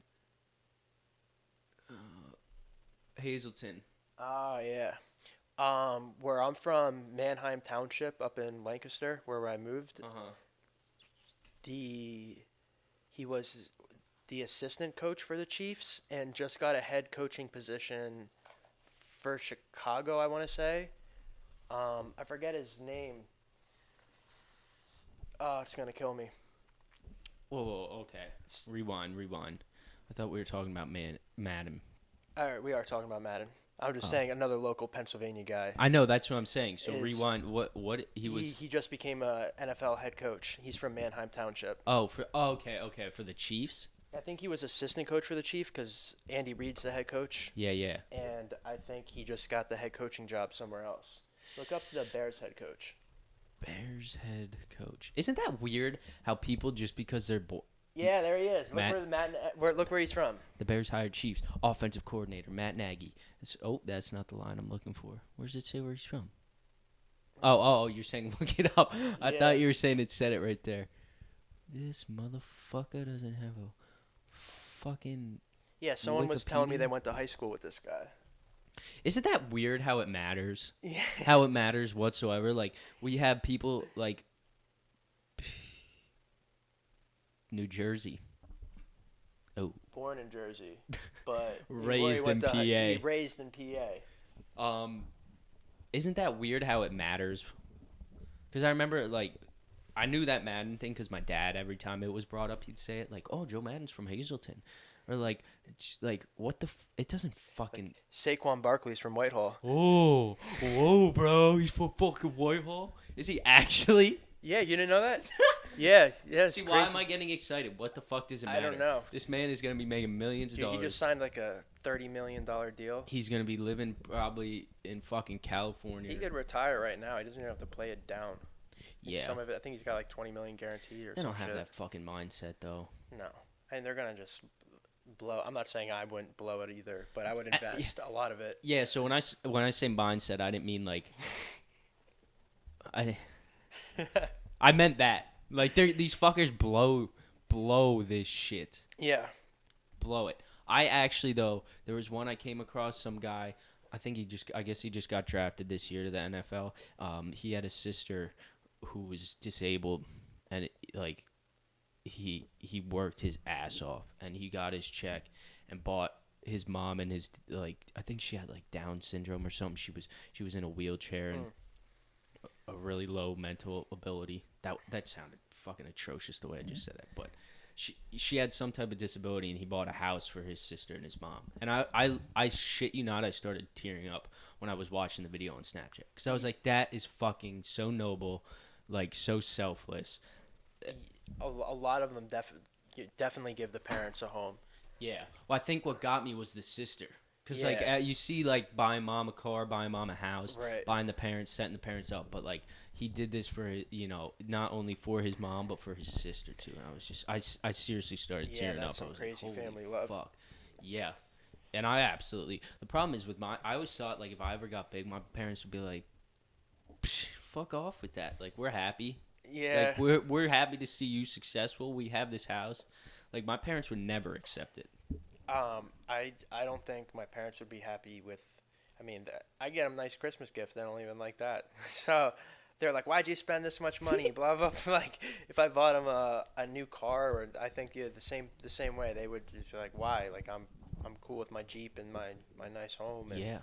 Hazelton. Oh yeah. Where I'm from, Manheim Township, up in Lancaster, where I moved. He was the assistant coach for the Chiefs and just got a head coaching position for Chicago, I want to say. I forget his name. Oh, it's gonna kill me. Whoa, okay. Rewind. I thought we were talking about Madden. All right, we are talking about Madden. I'm just saying another local Pennsylvania guy. I know, that's what I'm saying. So rewind. What he was? He just became a NFL head coach. He's from Manheim Township. Okay, for the Chiefs. I think he was assistant coach for the Chiefs because Andy Reid's the head coach. Yeah. And I think he just got the head coaching job somewhere else. Look up the Bears head coach. Bears head coach. Isn't that weird? How people just because they're Yeah, there he is. Look where he's from. The Bears hired Chiefs offensive coordinator Matt Nagy. That's not the line I'm looking for. Where does it say where he's from? Oh, you're saying look it up. I thought you were saying it said it right there. This motherfucker doesn't have a fucking. Yeah, someone was telling me they went to high school with this guy. Isn't that weird how it matters? Yeah. How it matters whatsoever. Like, we have people like New Jersey. Oh. Born in Jersey, but raised in PA. Raised in PA. Isn't that weird how it matters? Because I remember, like, I knew that Madden thing because my dad, every time it was brought up, he'd say it, like, oh, Joe Madden's from Hazelton. Or, like what the it doesn't fucking... Like Saquon Barkley's from Whitehall. Oh, whoa, bro, he's from fucking Whitehall? Is he actually? Yeah, you didn't know that? Yeah. See, why am I getting excited? What the fuck does it matter? I don't know. This man is going to be making millions of dollars. He just signed like a $30 million deal. He's going to be living probably in fucking California. He could retire right now. He doesn't even have to play it down. Yeah. Some of it, I think he's got like $20 million guaranteed or something. They don't have that fucking mindset, though. No. And they're going to just blow. I'm not saying I wouldn't blow it either, but I would invest a lot of it. Yeah, so when I say mindset, I didn't mean like... I meant that. Like, these fuckers blow this shit. Yeah. Blow it. I actually, though, there was one I came across, some guy, I guess he just got drafted this year to the NFL. He had a sister who was disabled, and he worked his ass off, and he got his check and bought his mom and his, like, I think she had like Down syndrome or something. She was in a wheelchair and a really low mental ability. That sounded fucking atrocious the way I just said that, but she had some type of disability, and he bought a house for his sister and his mom. And I shit you not, I started tearing up when I was watching the video on Snapchat, because I was like, that is fucking so noble, like so selfless. A lot of them definitely give the parents a home. Yeah. Well, I think what got me was the sister. Because, like, you see, like, buying mom a car, buying mom a house, buying the parents, setting the parents up. But, like, he did this for, not only for his mom, but for his sister, too. And I was just, I seriously started tearing up. Yeah, that's some crazy family love. Fuck. Yeah. And I absolutely, the problem is with I always thought, like, if I ever got big, my parents would be like, fuck off with that. Like, we're happy. Yeah. Like, we're happy to see you successful. We have this house. Like, my parents would never accept it. I don't think my parents would be happy with. I mean, I get them a nice Christmas gift. They don't even like that. So they're like, "Why'd you spend this much money?" Blah blah. Like, if I bought them a new car, or I think the same way, they would just be like, "Why?" Like, I'm cool with my Jeep and my nice home. And, yeah.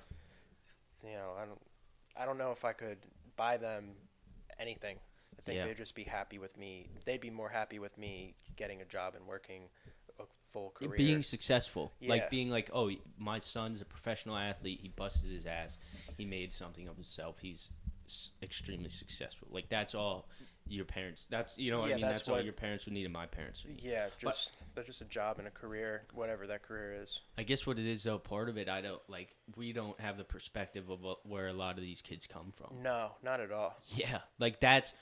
I don't. I don't know if I could buy them anything. I think Yeah. they'd just be happy with me. They'd be more happy with me getting a job and working a full Being career. successful, like Yeah. being like, oh, my son's a professional athlete. He busted his ass. He made something of himself. He's extremely successful. Like that's all your parents. That's what I Yeah, mean. that's That's all what. your parents would need, and my parents would need. Yeah, But just a job and a career, whatever that career is. I guess what it is though, part of it, I don't like. We don't have the perspective of where a lot of these kids come from. No, not at all. Yeah, like that's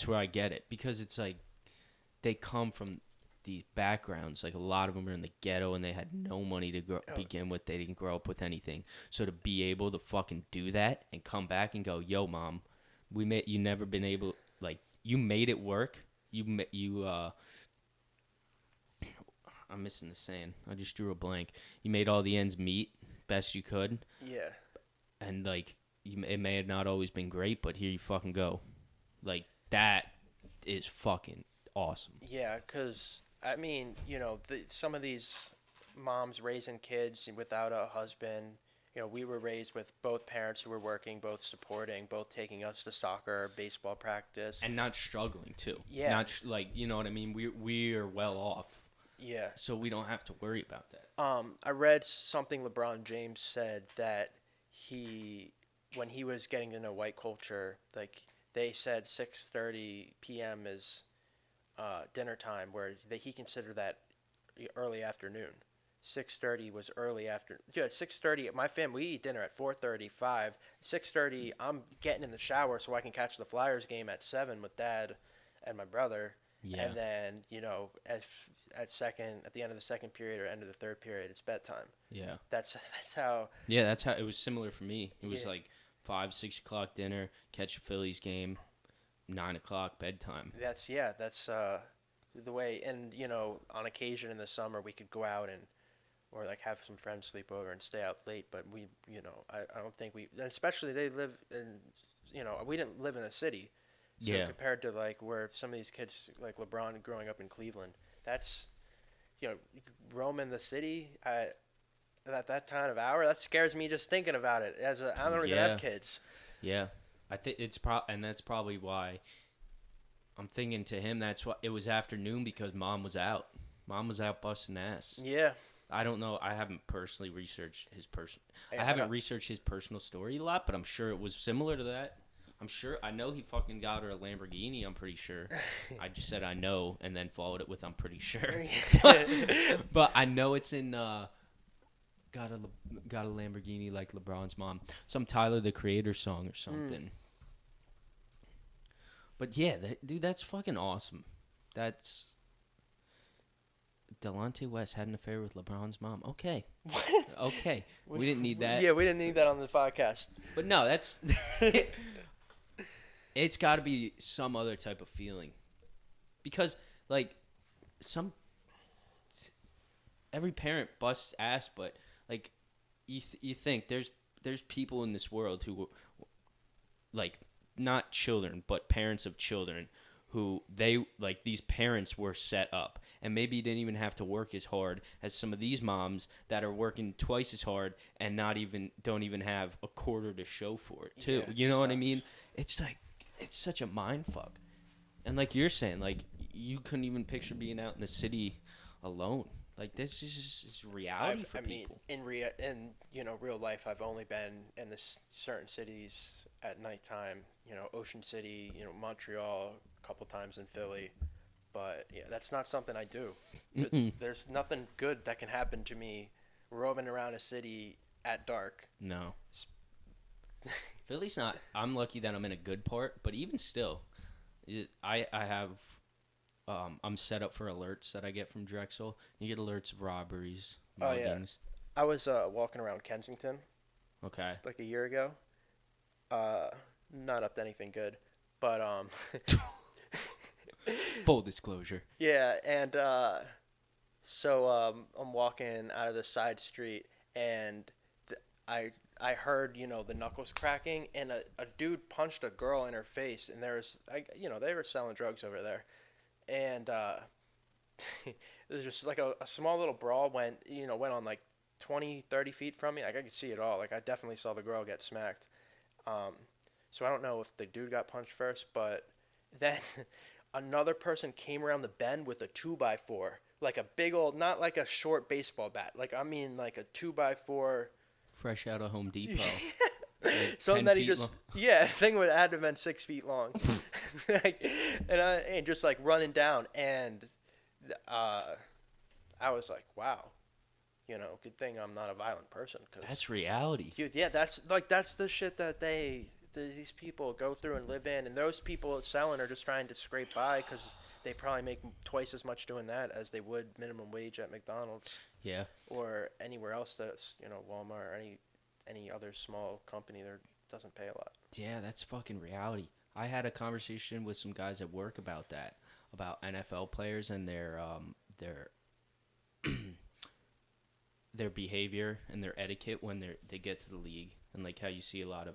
where I get it because it's like they come from these backgrounds. Like a lot of them are in the ghetto and they had no money to Oh, begin with. They didn't grow up with anything. So to be able to fucking do that and come back and go, "Yo, mom, we made you never been able like you made it work. I'm missing the saying. I just drew a blank. You made all the ends meet best you could, yeah. and like it may have not always been great, but here you fucking go. Like that is fucking awesome. Yeah, because I mean, some of these moms raising kids without a husband. We were raised with both parents who were working, both supporting, both taking us to soccer, baseball practice. And not struggling too. Yeah, Not like you know what I mean. We are well off, yeah. so we don't have to worry about that. I read something LeBron James said that when he was getting to know white culture, like they said 6:30 p.m. is dinner time, where he considered that early afternoon. 6:30 was early after. Yeah, 6:30. My family we eat dinner at 4:35. 6:30. I'm getting in the shower so I can catch the Flyers game at 7 with Dad and my brother. Yeah, And then at the end of the second period or end of the third period, it's bedtime. yeah, That's how. yeah. That's how it was similar for me. It was Yeah. like 5, 6 o'clock dinner, catch a Phillies game, 9 o'clock bedtime. That's the way. And on occasion in the summer we could go out and or like have some friends sleep over and stay out late. But I don't think we, and especially they live in, we didn't live in a city. So Yeah, compared to like where some of these kids like LeBron growing up in Cleveland, that's you could roam in the city at that time of hour. That scares me just thinking about it. I don't even yeah, have kids. yeah. I think and that's probably why I'm thinking to him. That's why it was afternoon because mom was out. Mom was out busting ass. Yeah, I don't know. I haven't personally researched his I I haven't don't. researched his personal story a lot, but I'm sure it was similar to that. I'm sure. I know he fucking got her a Lamborghini. I'm pretty sure. I just said I know, and then followed it with I'm pretty sure. But I know it's in got a Lamborghini like LeBron's mom. Some Tyler the Creator song or something. But yeah, dude, that's fucking awesome. That's Delonte West had an affair with LeBron's mom. Okay. What? Okay. We didn't need that. Yeah, we didn't need that on this podcast. But no, that's it's got to be some other type of feeling. Because like some every parent busts ass, but like you think there's people in this world who like not children, but parents of children who they like these parents were set up and maybe didn't even have to work as hard as some of these moms that are working twice as hard and don't even have a quarter to show for it too. Yeah, it You know what I sucks. mean? It's like it's such a mind fuck. And like you're saying, like you couldn't even picture being out in the city alone. Like this is just it's reality for I mean, people. in real life, I've only been in certain cities at nighttime. Ocean City, Montreal, a couple times in Philly. But yeah, that's not something I do. Mm-mm. There's nothing good that can happen to me roaming around a city at dark. No. Philly's not. I'm lucky that I'm in a good part, but even still, I have I'm set up for alerts that I get from Drexel. You get alerts of robberies, Oh yeah, muggings. I was walking around Kensington Okay. like a year ago. Uh, Not up to anything good, but Full disclosure. yeah, and so I'm walking out of the side street, and I heard the knuckles cracking, and a dude punched a girl in her face, and they were selling drugs over there, and it was just like a small little brawl went on like 20, 30 feet from me. Like I could see it all. Like I definitely saw the girl get smacked, So I don't know if the dude got punched first, but then another person came around the bend with a 2x4, like a big old, not like a short baseball bat, like I mean like a 2x4. Fresh out of Home Depot. Like Something 10 that he feet just, long. yeah, thing would had to have been 6 feet long, like, and just like running down, and uh, I was like, wow, good thing I'm not a violent person, cause That's reality. dude, yeah, that's the shit that these people go through and live in, and those people selling are just trying to scrape by because they probably make twice as much doing that as they would minimum wage at McDonald's Yeah. or anywhere else that's Walmart or any other small company that doesn't pay a lot. Yeah, that's fucking reality. I had a conversation with some guys at work about that, about NFL players and their behavior and their etiquette when they get to the league, and like how you see a lot of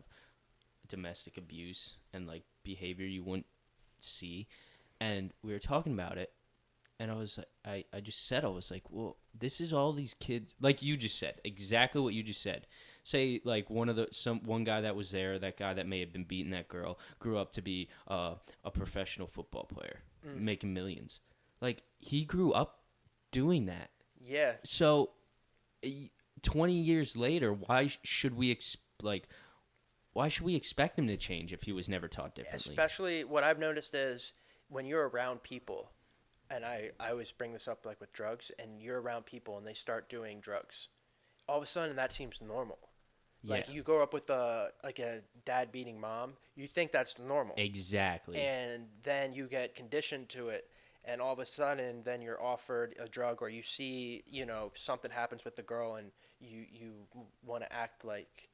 domestic abuse and like behavior you wouldn't see. And we were talking about it, and I was I just said, I was like, well, this is all these kids, like you just said, exactly what you just said. Say like one guy that was there, that guy that may have been beating that girl, grew up to be a professional football player, making millions. Like he grew up doing that. Yeah, So 20 years later, why should we expect him to change if he was never taught differently? especially what I've noticed is when you're around people, and I always bring this up like with drugs, and you're around people and they start doing drugs, all of a sudden that seems normal. Yeah, Like you grow up with a dad beating mom, you think that's normal. exactly. And then you get conditioned to it, and all of a sudden then you're offered a drug, or you see, something happens with the girl, and you want to act like,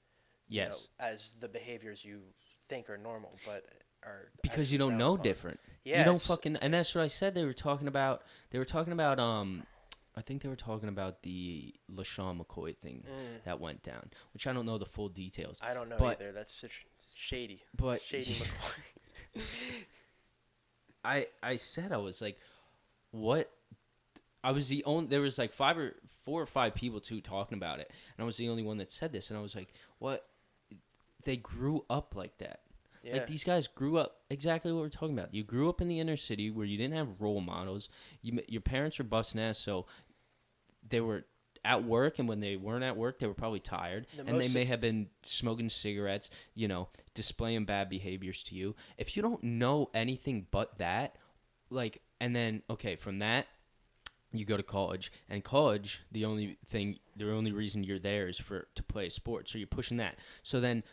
Yes, as the behaviors you think are normal, but are because you actually don't frowned know upon. different. You Yeah, don't fucking, and that's what I said. They were talking about. I think they were talking about the LaShawn McCoy thing that went down, which I don't know the full details. I don't know But either. That's such shady. but Shady McCoy. I said, I was like, what? I was the only. There was like four or five people too talking about it, and I was the only one that said this, and I was like, what? They grew up like that. Yeah. Like these guys grew up exactly what we're talking about. You grew up in the inner city where you didn't have role models. Your parents were busting ass, so they were at work, and when they weren't at work, they were probably tired, and they may have been smoking cigarettes, displaying bad behaviors to you. If you don't know anything but that, like, and then okay, from that you go to college, and college, the only reason you're there is to play a sport, so you're pushing that. So then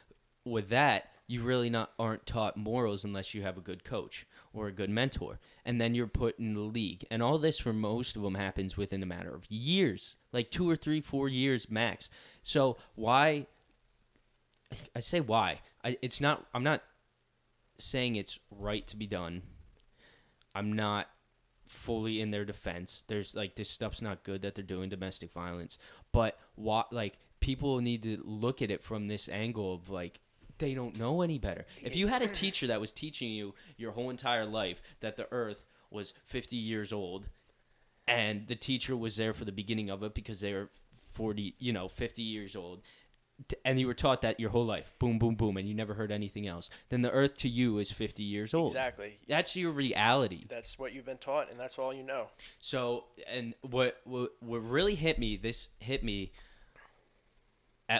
with that, you really aren't taught morals unless you have a good coach or a good mentor, and then you're put in the league. And all this for most of them happens within a matter of years, like 2 or 3, 4 years max. So why? I say why. It's not. I'm not saying it's right to be done. I'm not fully in their defense. There's like, this stuff's not good that they're doing domestic violence, but what, like, people need to look at it from this angle of like, they don't know any better. If you had a teacher that was teaching you your whole entire life that the earth was 50 years old, and the teacher was there for the beginning of it because they were 50 years old, and you were taught that your whole life, boom, boom, boom, and you never heard anything else, then the earth to you is 50 years old. Exactly. That's your reality. That's what you've been taught, and that's all you know. So, and what really hit me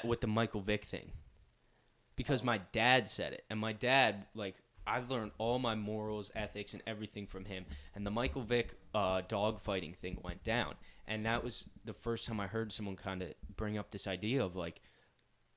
with the Michael Vick thing, because my dad said it, and my dad, like, I've learned all my morals, ethics, and everything from him. And the Michael Vick dog fighting thing went down, and that was the first time I heard someone kind of bring up this idea of like,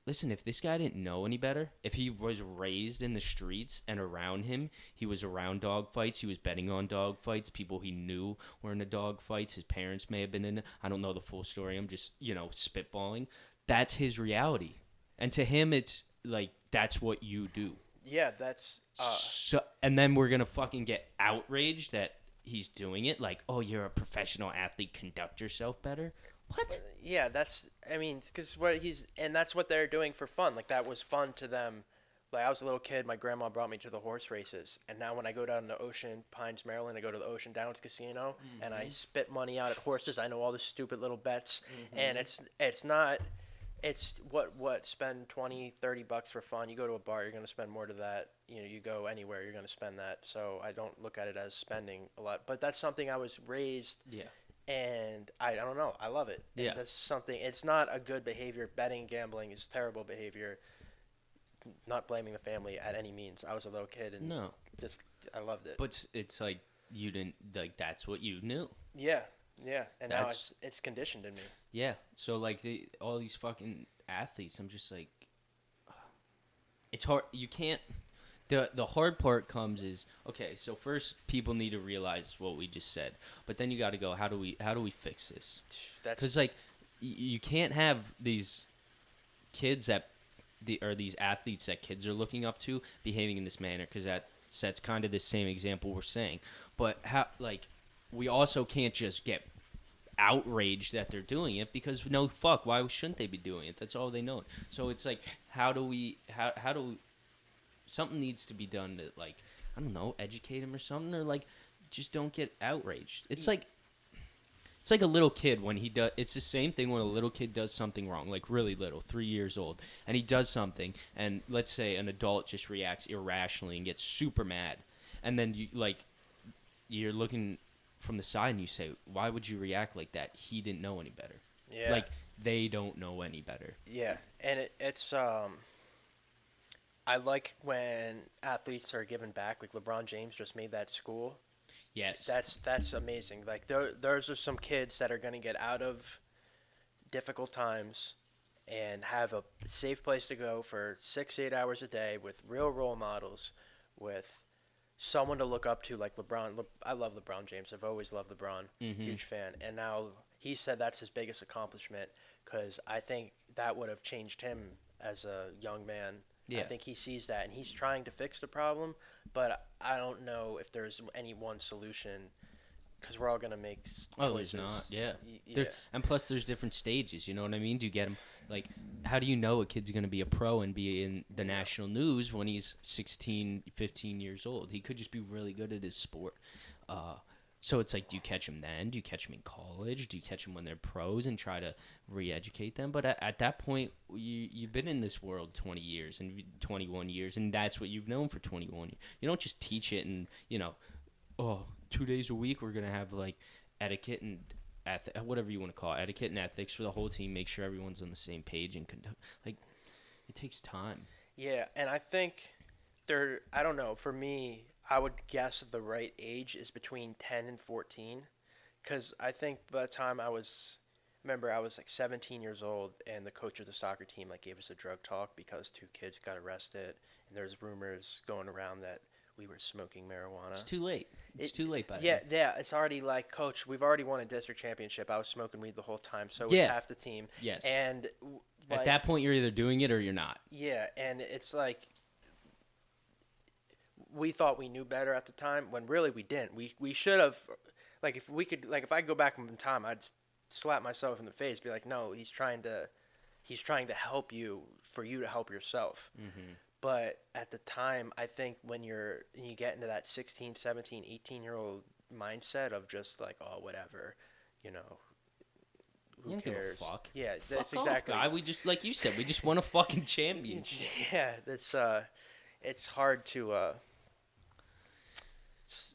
listen, if this guy didn't know any better, if he was raised in the streets and around him, he was around dog fights, he was betting on dog fights, people he knew were in the dog fights, his parents may have been in it. I don't know the full story. I'm just, spitballing. That's his reality. And to him, it's like, that's what you do. Yeah, that's... So, and then we're going to fucking get outraged that he's doing it. Like, oh, you're a professional athlete, conduct yourself better. What? Yeah, that's... I mean, because that's what they're doing for fun. Like, that was fun to them. Like, I was a little kid, my grandma brought me to the horse races. And now when I go down to Ocean Pines, Maryland, I go to the Ocean Downs Casino, and I spit money out at horses. I know all the stupid little bets. And it's not... it's spend 20-30 bucks for fun. You go to a bar, you're going to spend more to that. You go anywhere, you're going to spend that. So I don't look at it as spending a lot, but that's something I was raised. Yeah. And I don't know, I love it. And Yeah. that's something. It's not a good behavior. Betting, gambling is terrible behavior. Not blaming the family at any means. I was a little kid and No. just I loved it. But it's like you didn't like that's what you knew. Yeah, and now That's- it's conditioned in me. Yeah. So like all these fucking athletes, I'm just like, it's hard. You can't. The hard part comes is okay. So first, people need to realize what we just said, but then you got to go. How do we fix this? That's Because like you can't have these kids that these athletes that kids are looking up to behaving in this manner, because that's kind of the same example we're saying. But how like we also can't just get outraged that they're doing it, because no, fuck, why shouldn't they be doing it? That's all they know. So it's like how do we something needs to be done to, like, I don't know, educate them or something, or like just don't get outraged. It's like a little kid when he does. It's the same thing when a little kid does something wrong, like really little, 3 years old, and he does something, and let's say an adult just reacts irrationally and gets super mad, and then you're looking from the side and you say, why would you react like that? He didn't know any better. Yeah. Like they don't know any better. Yeah, and it's I like when athletes are given back. Like LeBron James just made that school. Yes. That's amazing. Like those are some kids that are going to get out of difficult times and have a safe place to go for 6-8 hours a day with real role models, with someone to look up to like LeBron. I love LeBron James. I've always loved LeBron. Huge fan. And now he said that's his biggest accomplishment, because I think that would have changed him as a young man. Yeah. I think he sees that, and he's trying to fix the problem, but I don't know if there's any one solution, because we're all going to make choices. Oh, there's not. Yeah. And plus, there's different stages. You know what I mean? Do you get him? Like, how do you know a kid's going to be a pro and be in the national news when he's 16, 15 years old? He could just be really good at his sport. So it's like, do you catch him then? Do you catch him in college? Do you catch him when they're pros and try to re-educate them? But at that point, you've been in this world 20 years and 21 years, and that's what you've known for 21 years. You don't just teach it and, 2 days a week we're going to have, like, etiquette and whatever you want to call it, etiquette and ethics for the whole team, make sure everyone's on the same page and conduct. Like, it takes time. Yeah, and I think I don't know, for me, I would guess the right age is between 10 and 14, because I think by the time I was like 17 years old, and the coach of the soccer team like gave us a drug talk because 2 kids got arrested, and there's rumors going around that we were smoking marijuana. It's too late. It's too late by Yeah, then. yeah. It's already like, Coach, we've already won a district championship. I was smoking weed the whole time, so Yeah. it's half the team. Yes. And At that point, you're either doing it or you're not. yeah, and it's like we thought we knew better at the time when really we didn't. We should have, like, if I go back in time, I'd slap myself in the face, be like, no, he's trying to help you for you to help yourself. Mm-hmm. But at the time, I think when you get into that 16, 17, 18-year-old mindset of just like, oh, whatever, who You don't give a cares? fuck. Yeah, that's Fuck exactly. off, guy. We just, like you said, we just won a fucking championship. Yeah, that's it's hard to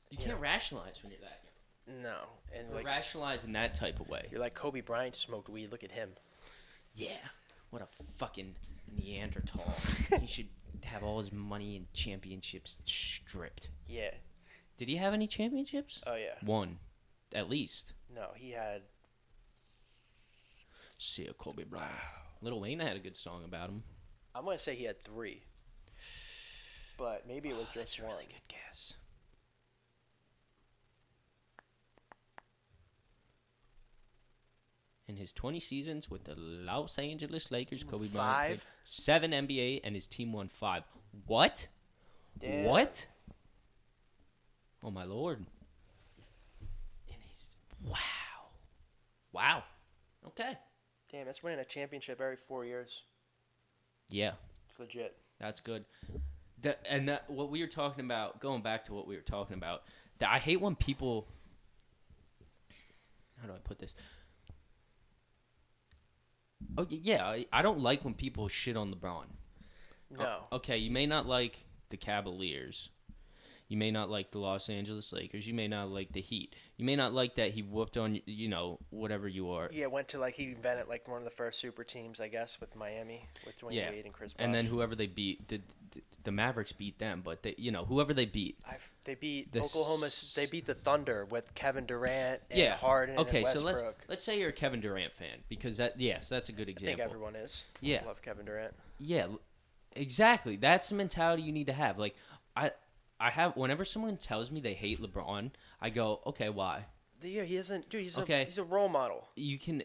You can't rationalize when you're that young. no, and Or like rationalize in that type of way. you're like Kobe Bryant smoked weed. Look at him. Yeah. What a fucking Neanderthal. He should have all his money and championships stripped. Yeah. Did he have any championships? Oh yeah. One. At least. No, he had. See a Kobe Bryant. Lil Wayne had a good song about him. I'm gonna say he had 3, but maybe it was just That's a one. really good guess. In his 20 seasons with the Los Angeles Lakers, Kobe Bryant 5? played 7 NBA and his team won 5. What? Damn. What? Oh my lord. Wow. Wow. Okay. Damn, that's winning a championship every 4 years. Yeah, It's legit. that's good. What we were talking about, going back to what we were talking about, I hate when people. How do I put this? Oh yeah, I don't like when people shit on LeBron. No. Okay, you may not like the Cavaliers. You may not like the Los Angeles Lakers. You may not like the Heat. You may not like that he whooped on, whatever you are. Yeah, went to like he invented like one of the first super teams, I guess, with Miami with Dwayne Yeah. Wade and Chris Bosh. And then whoever they beat, the Mavericks beat them, but whoever they beat. They beat The Oklahoma. They beat the Thunder with Kevin Durant and Yeah. Harden Okay, and so Westbrook. let's say you're a Kevin Durant fan because that's a good I example. think everyone is. Yeah. I love Kevin Durant. Yeah, exactly. That's the mentality you need to have. Like I have whenever someone tells me they hate LeBron, I go, "Okay, why?" Yeah, he isn't. Dude, Okay. he's a role model. You can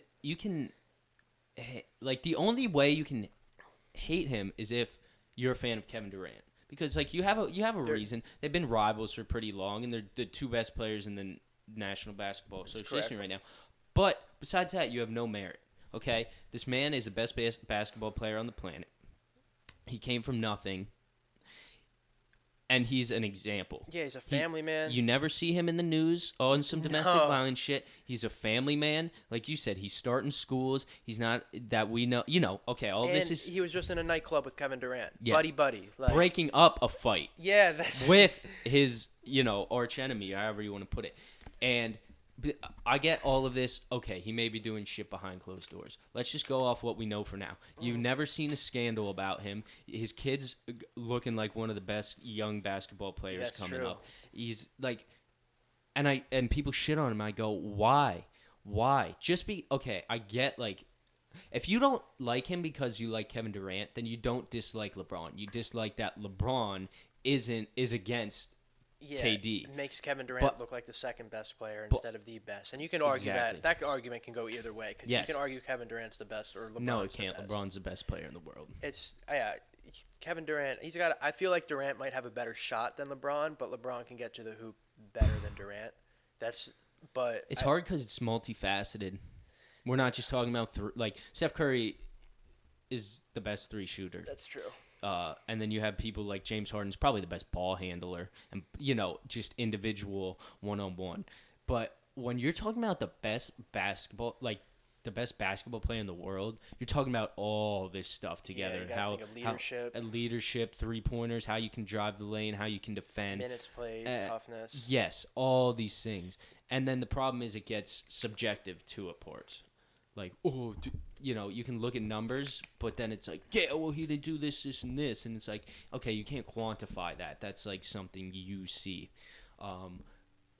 like the only way you can hate him is if you're a fan of Kevin Durant. Because like you have a reason. They've been rivals for pretty long and they're the two best players in the National Basketball Association right now. But besides that, you have no merit. Okay? This man is the best basketball player on the planet. He came from nothing. And he's an example. Yeah, he's a family man. You never see him in the news on some domestic violence shit. He's a family man. Like you said, he's starting schools. He's not that we know. Okay, all and this is... he was just in a nightclub with Kevin Durant. Yes. Buddy. Like, breaking up a fight. Yeah, that's... with his, arch enemy, however you want to put it. And I get all of this. Okay, he may be doing shit behind closed doors. Let's just go off what we know for now. You've never seen a scandal about him. His kid's looking like one of the best young basketball players coming up. He's like, and people shit on him. I go, why? Just okay. I get like, if you don't like him because you like Kevin Durant, then you don't dislike LeBron. You dislike that LeBron is against KD. It makes Kevin Durant look like the second best player instead of the best. And you can argue that. That argument can go either way. Because you can argue Kevin Durant's the best or LeBron's No, it can't. the best. LeBron's the best player in the world. Kevin Durant, I feel like Durant might have a better shot than LeBron, but LeBron can get to the hoop better than Durant. It's hard because it's multifaceted. We're not just talking about like Steph Curry is the best three shooter. That's true. And then you have people like James Harden's probably the best ball handler and, just individual one-on-one. But when you're talking about the best basketball player in the world, you're talking about all this stuff together. Yeah, you gotta think of leadership, three-pointers, how you can drive the lane, how you can defend. Minutes played, toughness. Yes, all these things. And then the problem is it gets subjective to a part. Like, you can look at numbers, but then it's like, yeah, well, he did do this, and this. And it's like, okay, you can't quantify that. That's like something you see.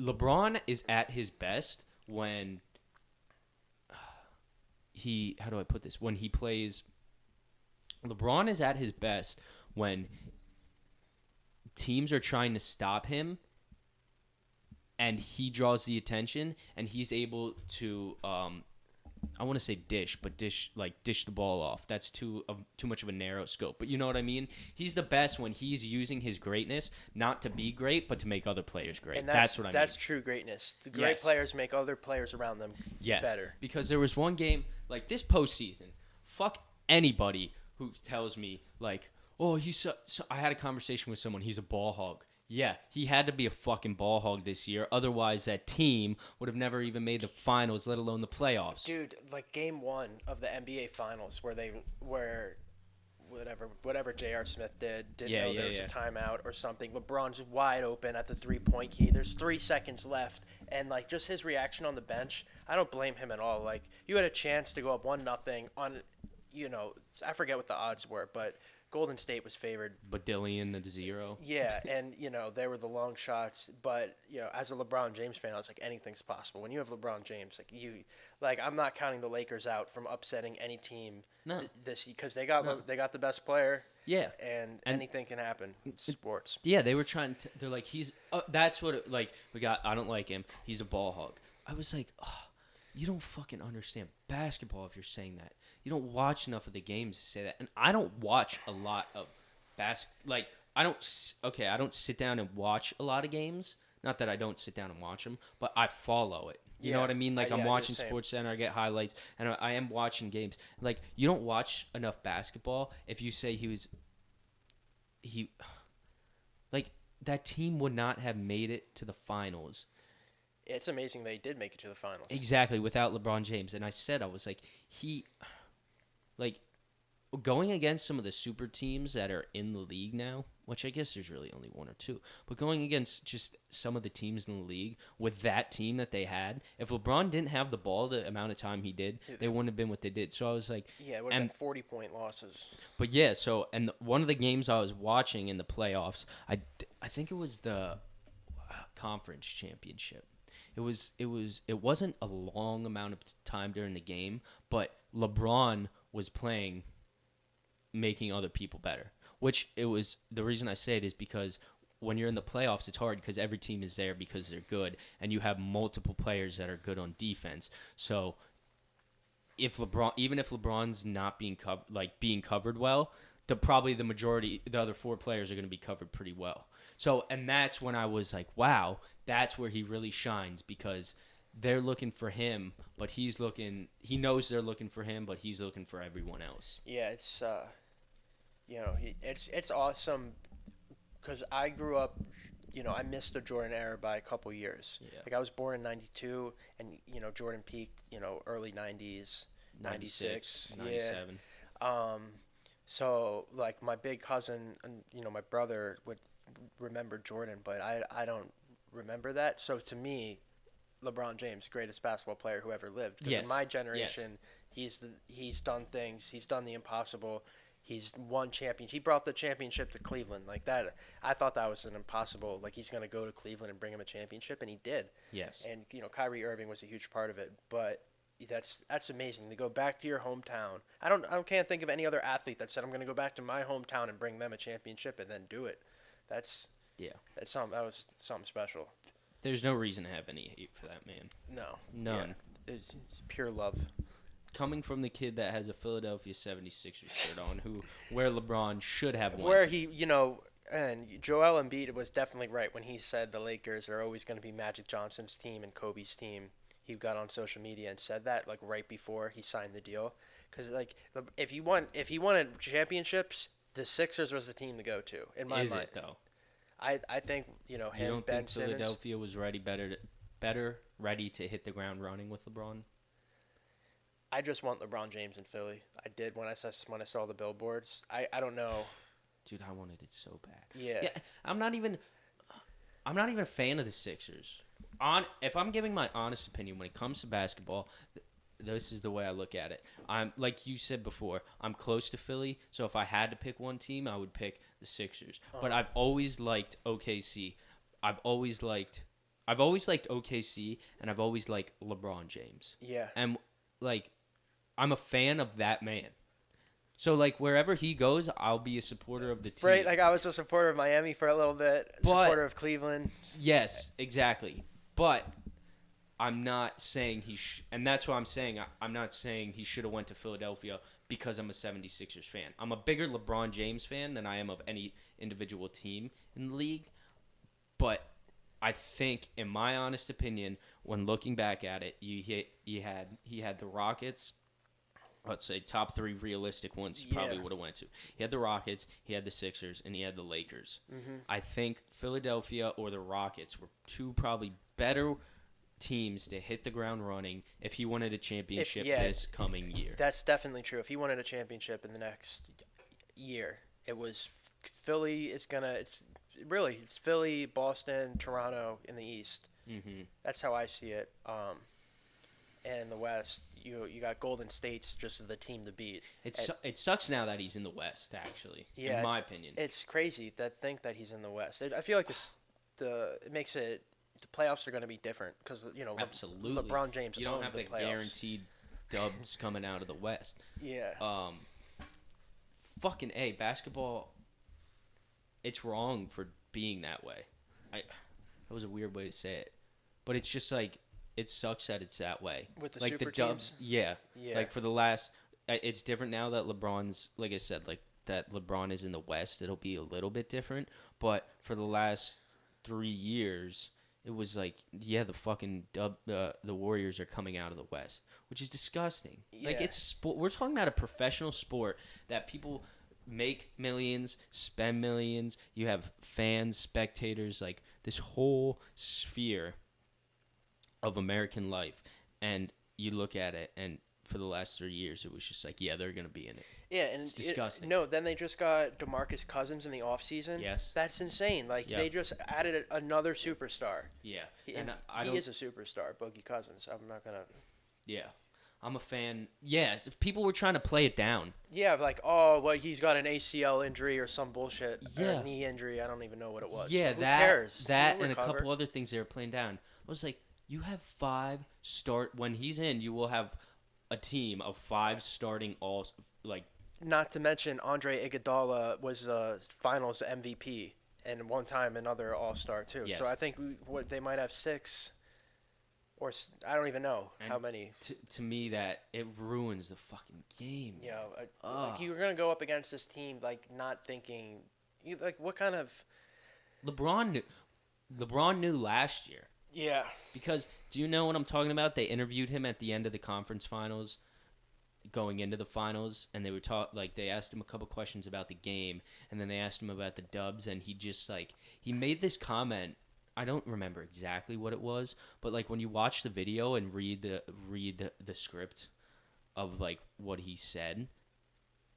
LeBron is at his best when how do I put this? When he plays, LeBron is at his best when teams are trying to stop him and he draws the attention and he's able to, I want to say dish the ball off. That's too much of a narrow scope. But you know what I mean? He's the best when he's using his greatness not to be great, but to make other players great. And that's what I mean. That's true greatness. The great players make other players around them better. Because there was one game, like this postseason, fuck anybody who tells me, like, oh, I had a conversation with someone, he's a ball hog. Yeah, he had to be a fucking ball hog this year. Otherwise, that team would have never even made the finals, let alone the playoffs. Dude, like game 1 of the NBA Finals where whatever J.R. Smith didn't know there was a timeout or something. LeBron's wide open at the three-point key. There's 3 seconds left. And, like, just his reaction on the bench, I don't blame him at all. Like, you had a chance to go up 1-0 on, I forget what the odds were, but Golden State was favored. Badillion to 0. Yeah, and, they were the long shots. But, as a LeBron James fan, I was like, anything's possible. When you have LeBron James, I'm not counting the Lakers out from upsetting any team this because they got the best player. Yeah. And anything can happen in sports. Yeah, they were trying to, they're like, that's what, I don't like him. He's a ball hog. I was like, oh, you don't fucking understand basketball if you're saying that. You don't watch enough of the games to say that. And I don't watch a lot of I don't sit down and watch a lot of games. Not that I don't sit down and watch them, but I follow it. You know what I mean? Like, I'm watching SportsCenter, I get highlights, and I am watching games. Like, you don't watch enough basketball if you say that team would not have made it to the finals. It's amazing they did make it to the finals. Exactly, without LeBron James. And I was like, like going against some of the super teams that are in the league now, which I guess there's really only one or two, but going against just some of the teams in the league with that team that they had, if LeBron didn't have the ball the amount of time he did, they wouldn't have been what they did. So I was like, Yeah, it would have been 40-point losses. But yeah, so and one of the games I was watching in the playoffs, I think it was the conference championship. It wasn't a long amount of time during the game, but LeBron was playing, making other people better. Which it was the reason I say it is because when you're in the playoffs, it's hard because every team is there because they're good, and you have multiple players that are good on defense. So even if LeBron's not being covered well, probably the majority, the other four players are going to be covered pretty well. So, and that's when I was like, wow, that's where he really shines because they're looking for him, but he knows they're looking for him, but he's looking for everyone else. Yeah, it's it's awesome because I grew up. I missed the Jordan era by a couple years. Yeah. Like I was born in '92, and Jordan peaked, early '90s, 96, 97. Yeah. So like my big cousin and my brother would remember Jordan, but I don't remember that. So to me, LeBron James, greatest basketball player who ever lived. Because in my generation, he's done things. He's done the impossible. He's won champions. He brought the championship to Cleveland like that. I thought that was an impossible. Like he's going to go to Cleveland and bring him a championship, and he did. Yes. And Kyrie Irving was a huge part of it. But that's amazing to go back to your hometown. I can't think of any other athlete that said I'm going to go back to my hometown and bring them a championship and then do it. That was something special. There's no reason to have any hate for that man. No. None. Yeah. It's pure love. Coming from the kid that has a Philadelphia 76ers shirt on, where LeBron should have won. Where he, and Joel Embiid was definitely right when he said the Lakers are always going to be Magic Johnson's team and Kobe's team. He got on social media and said that like right before he signed the deal, because like if he wanted championships, the Sixers was the team to go to in my mind. Is it though? I think him, you don't Ben think Simmons. Philadelphia was better ready to hit the ground running with LeBron? I just want LeBron James in Philly. I did when I saw the billboards. I don't know. Dude, I wanted it so bad. Yeah. I'm not even a fan of the Sixers. If I'm giving my honest opinion when it comes to basketball, this is the way I look at it. I'm like you said before, I'm close to Philly, so if I had to pick one team, I would pick the Sixers. But I've always liked OKC. I've always liked OKC, and I've always liked LeBron James. Yeah. And like I'm a fan of that man. So, like, wherever he goes, I'll be a supporter of the team. Right, like I was a supporter of Miami for a little bit, supporter of Cleveland. Yes, exactly. But I'm not saying and that's what I'm saying. I'm not saying he should have went to Philadelphia because I'm a 76ers fan. I'm a bigger LeBron James fan than I am of any individual team in the league. But I think, in my honest opinion, when looking back at it, he had the Rockets. Let's say top three realistic ones he probably would have went to. He had the Rockets, he had the Sixers, and he had the Lakers. Mm-hmm. I think Philadelphia or the Rockets were two probably better teams to hit the ground running if he wanted a championship this coming year. That's definitely true. If he wanted a championship in the next year, it was Philly. It's Philly, Boston, Toronto in the East. Mm-hmm. That's how I see it. And in the West, you got Golden State's just the team to beat. It sucks now that he's in the West, actually. Yeah, in my opinion, it's crazy that he's in the West. I feel like it makes it the playoffs are going to be different because absolutely LeBron James. You don't have the playoffs. Guaranteed dubs coming out of the West. Yeah. Fucking A, basketball. It's wrong for being that way. That was a weird way to say it, but it's just like. It sucks that it's that way. With the like super the dubs, teams? Yeah. Yeah. Like for the last, it's different now that LeBron's, like I said, like that LeBron is in the West. It'll be a little bit different. But for the last 3 years, it was like, the fucking the Warriors are coming out of the West, which is disgusting. Yeah. Like it's a sport. We're talking about a professional sport that people make millions, spend millions. You have fans, spectators, like this whole sphere of American life, and you look at it and for the last 3 years, it was just like, yeah, they're gonna be in it. Yeah, and It's disgusting. no, then they just got DeMarcus Cousins in the offseason. Yes. That's insane. Like Yep. they just added another superstar. Yeah, And I he don't. is a superstar, Boogie Cousins. I'm not gonna. Yeah, I'm a fan. Yes, if people were trying to play it down. Yeah, like oh, well, he's got an ACL injury or some bullshit. Or Yeah. a knee injury. I don't even know what it was. Yeah, Who that cares? that He'll and a recover. couple other things they were playing down. I was like, you have 5 start when he's in. You will have a team of 5 starting all like. Not to mention Andre Iguodala was Finals MVP and one time another All Star too. Yes. So I think what they might have 6, or I don't even know And how many. To me, that it ruins the fucking game. You know, Ugh. like you're gonna go up against this team like not thinking. You like what kind of? LeBron knew last year. Yeah. Because do you know what I'm talking about? They interviewed him at the end of the conference finals, going into the finals, and they were they asked him a couple questions about the game, and then they asked him about the Dubs, and he just he made this comment. I don't remember exactly what it was, but like when you watch the video and read the script of like what he said,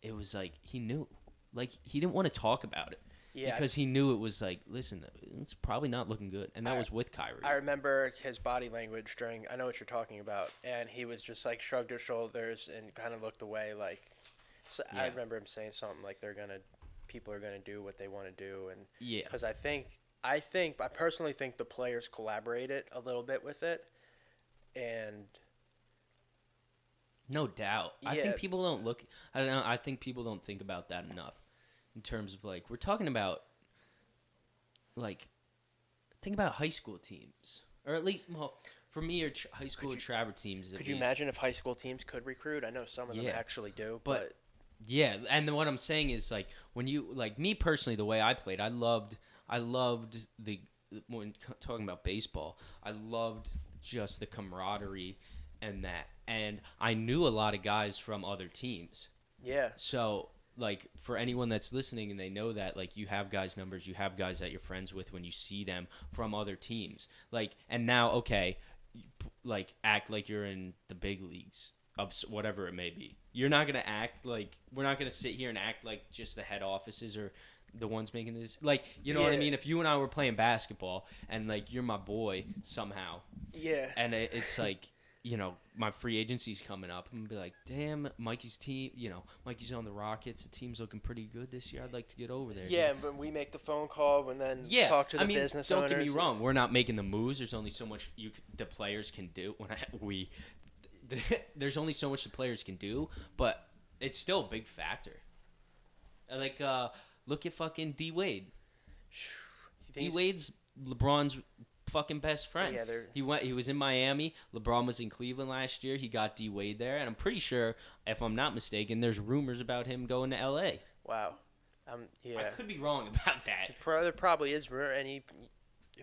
it was like he knew, like he didn't want to talk about it. Yeah. Because he knew it was like, listen, it's probably not looking good, and that was with Kyrie. I remember his body language during. I know what you're talking about, and he was just like shrugged his shoulders and kind of looked away. Like, so Yeah. I remember him saying something like, people are gonna do what they want to do, and Yeah. because I personally think the players collaborated a little bit with it, and No doubt. I Yeah. think people don't look. I don't know. I think people don't think about that enough, in terms of like we're talking about. Like, think about high school teams, or at least for me, or high school or travel teams. could you imagine if high school teams could recruit? I know some of them Yeah. actually do, But yeah, and then what I'm saying is like when you like me personally, the way I played, I loved the when talking about baseball, I loved just the camaraderie and that, and I knew a lot of guys from other teams. yeah, So, like, for anyone that's listening and they know that, like, you have guys' numbers, you have guys that you're friends with when you see them from other teams. Like, and now, okay, like, act like you're in the big leagues of whatever it may be. You're not going to act like, we're not going to sit here and act like just the head offices or the ones making this. Like, you know what I Yeah. mean? If you and I were playing basketball and, like, you're my boy somehow, yeah. and it's like, you know, my free agency's coming up. I'm going to be like, damn, Mikey's team, you know, Mikey's on the Rockets. The team's looking pretty good this year. I'd like to get over there. Yeah, but we make the phone call and then Yeah, talk to the I mean, business don't owners. get me wrong. We're not making the moves. There's only so much the players can do. There's only so much the players can do, but it's still a big factor. Like, look at fucking D Wade. D Wade's LeBron's fucking best friend. Yeah, He was in Miami. LeBron was in Cleveland last year. He got D Wade there, and I'm pretty sure, if I'm not mistaken, there's rumors about him going to LA. Wow. Yeah. I could be wrong about that. There probably is, and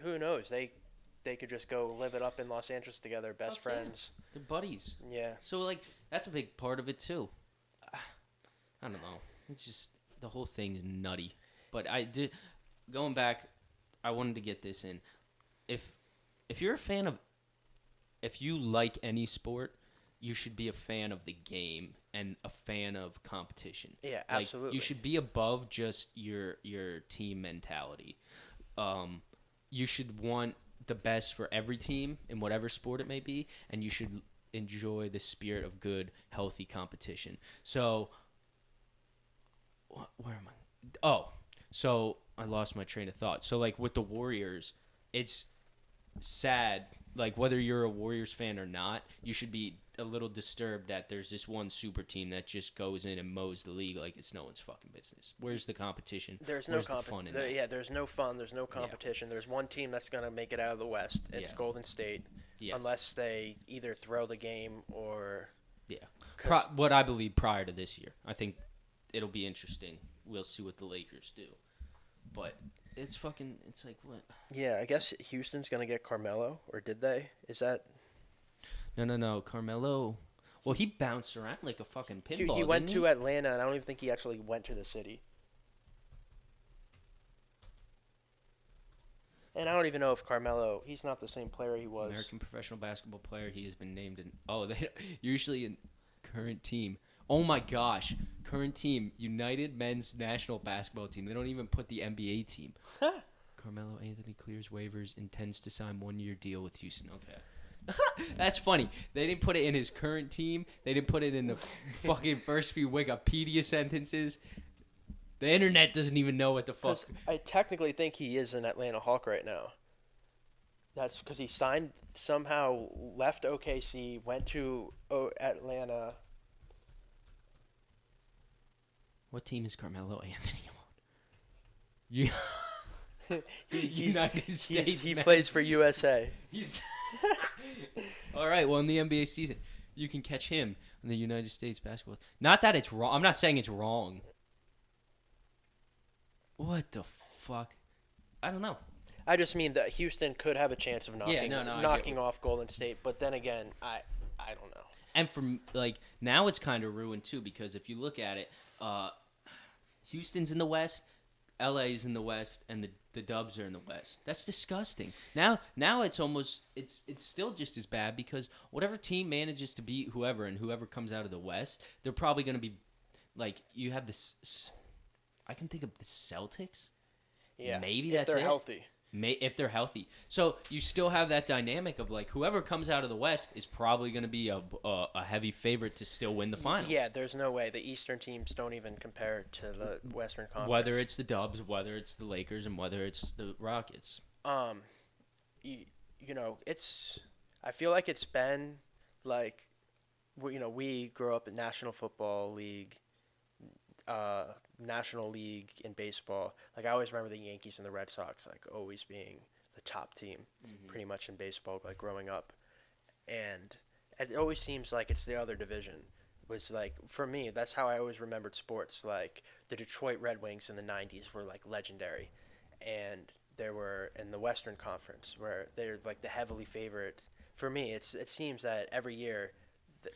who knows? They could just go live it up in Los Angeles together, best Fuck yeah. friends. They're buddies. Yeah. So like that's a big part of it too. I don't know. It's just the whole thing's nutty. But going back, I wanted to get this in. If you're a fan of, if you like any sport, you should be a fan of the game and a fan of competition. Yeah, Like, absolutely. you should be above just your team mentality. You should want the best for every team in whatever sport it may be, and you should enjoy the spirit of good, healthy competition. So, where am I? Oh, so I lost my train of thought. So, like, with the Warriors, it's sad. Like, whether you're a Warriors fan or not, you should be a little disturbed that there's this one super team that just goes in and mows the league like it's no one's fucking business. Where's the competition? There's no Where's the fun in that? Yeah, there's no fun. There's no competition. There's one team that's gonna make it out of the West. It's Yeah. Golden State, Yes. unless they either throw the game or. Yeah. 'Cause- What I believe prior to this year. I think it'll be interesting. We'll see what the Lakers do. But it's like what? Yeah, I guess Houston's gonna get Carmelo, or did they? Is that? No. Carmelo. Well, he bounced around like a fucking pinball. Dude, he went didn't to Atlanta, and I don't even think he actually went to the city. And I don't even know if Carmelo, he's not the same player he was. American professional basketball player. He has been named in. Oh, they usually current team. Oh my gosh. Current team, United Men's National Basketball Team. They don't even put the NBA team. Carmelo Anthony clears waivers, intends to sign 1-year deal with Houston. Okay. That's funny. They didn't put it in his current team. They didn't put it in the fucking first few Wikipedia sentences. The internet doesn't even know what the fuck. I technically think he is an Atlanta Hawk right now. That's because he signed, somehow left OKC, went to Atlanta. What team is Carmelo Anthony on? United States. He plays for USA. All right. Well, in the NBA season, you can catch him in the United States basketball. Not that it's wrong. I'm not saying it's wrong. What the fuck? I don't know. I just mean that Houston could have a chance of knocking off Golden State, but then again, I don't know. And from now, it's kind of ruined too, because if you look at it, Houston's in the West, LA's in the West, and the Dubs are in the West. That's disgusting. Now it's almost it's still just as bad, because whatever team manages to beat whoever, and whoever comes out of the West, they're probably going to be you have this. I can think of the Celtics. Yeah, maybe if that's they're it. healthy. If they're healthy. So you still have that dynamic of whoever comes out of the West is probably going to be a heavy favorite to still win the finals. Yeah, there's no way. The Eastern teams don't even compare to the Western Conference. Whether it's the Dubs, whether it's the Lakers, and whether it's the Rockets. It's. I feel like it's been we grew up in National Football League, National League in baseball. I always remember the Yankees and the Red Sox always being the top team pretty much in baseball growing up. And it always seems like it's the other division. Was for me, that's how I always remembered sports. The Detroit Red Wings in the 90s were legendary. And there were in the Western Conference where they're the heavily favored. For me, it seems that every year,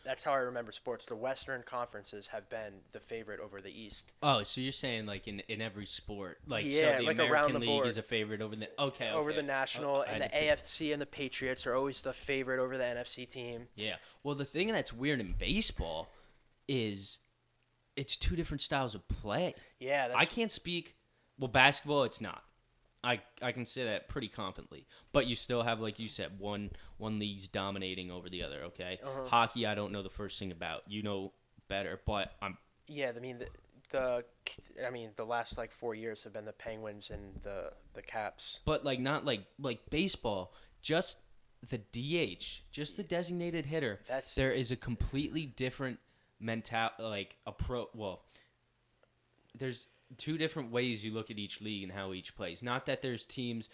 that's how I remember sports. The Western conferences have been the favorite over the East. Oh, so you're saying in every sport, so the American around the League board is a favorite over the over the National, and the AFC and the Patriots are always the favorite over the NFC team. Yeah. Well, the thing that's weird in baseball is it's two different styles of play. Yeah, I can't speak. Well, basketball, it's not. I can say that pretty confidently. But you still have, like you said, one league's dominating over the other, okay? Uh-huh. Hockey, I don't know the first thing about. You know better, but I'm... Yeah, I mean, the last 4 years have been the Penguins and the Caps. But, not like baseball, just the DH, just the designated hitter. There is a completely different approach. Well, there's two different ways you look at each league and how each plays. Not that there's teams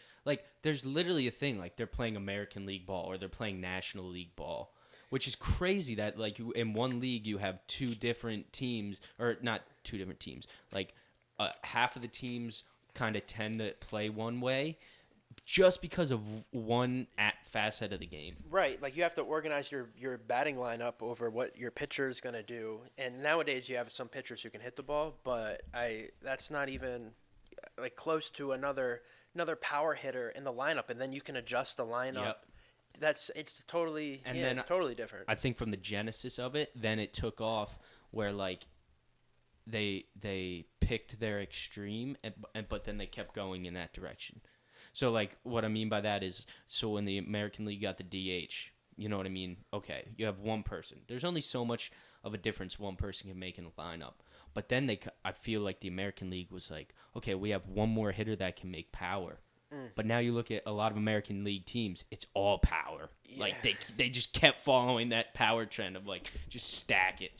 there's literally a thing they're playing American League ball or they're playing National League ball, which is crazy that in one league you have two different teams, or not two different teams. Half of the teams kind of tend to play one way just because of one facet of the game. Right, you have to organize your batting lineup over what your pitcher is going to do. And nowadays you have some pitchers who can hit the ball, but that's not even close to another power hitter in the lineup, and then you can adjust the lineup. Yep. It's totally different. I think from the genesis of it, then it took off where they picked their extreme, but then they kept going in that direction. So, what I mean by that is, so when the American League got the DH, you know what I mean? Okay, you have one person. There's only so much of a difference one person can make in a lineup. But then I feel like the American League was okay, we have one more hitter that can make power. But now you look at a lot of American League teams, it's all power. Yeah. They just kept following that power trend of just stack it,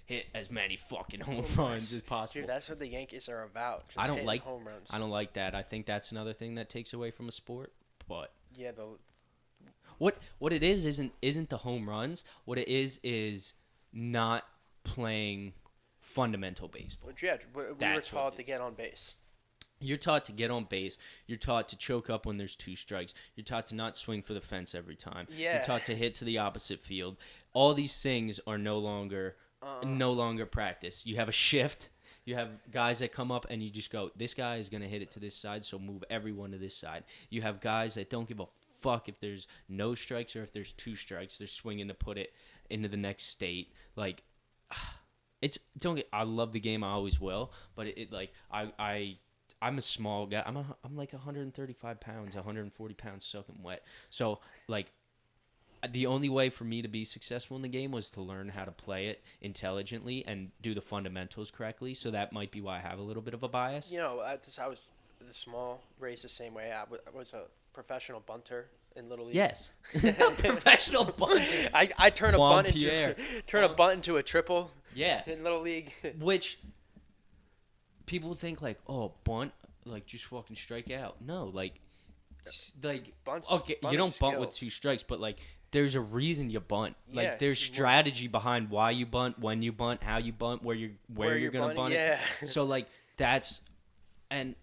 hit as many fucking home runs as possible. Dude, that's what the Yankees are about. I don't like home runs. I don't like that. I think that's another thing that takes away from a sport. But yeah, what it is isn't the home runs. What it is not playing fundamental baseball. Yeah, we were taught to get on base. You're taught to get on base. You're taught to choke up when there's two strikes. You're taught to not swing for the fence every time. Yeah. You're taught to hit to the opposite field. All these things are no longer practice. You have a shift. You have guys that come up and you just go, this guy is going to hit it to this side, so move everyone to this side. You have guys that don't give a fuck if there's no strikes or if there's two strikes. They're swinging to put it into the next state. Like, I love the game. I always will. But I'm a small guy. I'm like 135 pounds, 140 pounds soaking wet. So like, the only way for me to be successful in the game was to learn how to play it intelligently and do the fundamentals correctly. So that might be why I have a little bit of a bias. I was the small, raised the same way. I was a professional bunter in Little League. Yes, professional bunter. I turn a bunt Pierre. a bunt into a triple. Yeah, In Little League. which people think like, oh, bunt, like just fucking strike out. No, like Bunts, okay, you bunting don't bunt skill. with 2 strikes, but like there's a reason you bunt. Like Yeah, there's you work. strategy behind why you bunt, when you bunt, how you bunt, where you're gonna bunt Yeah. it. So like that's, and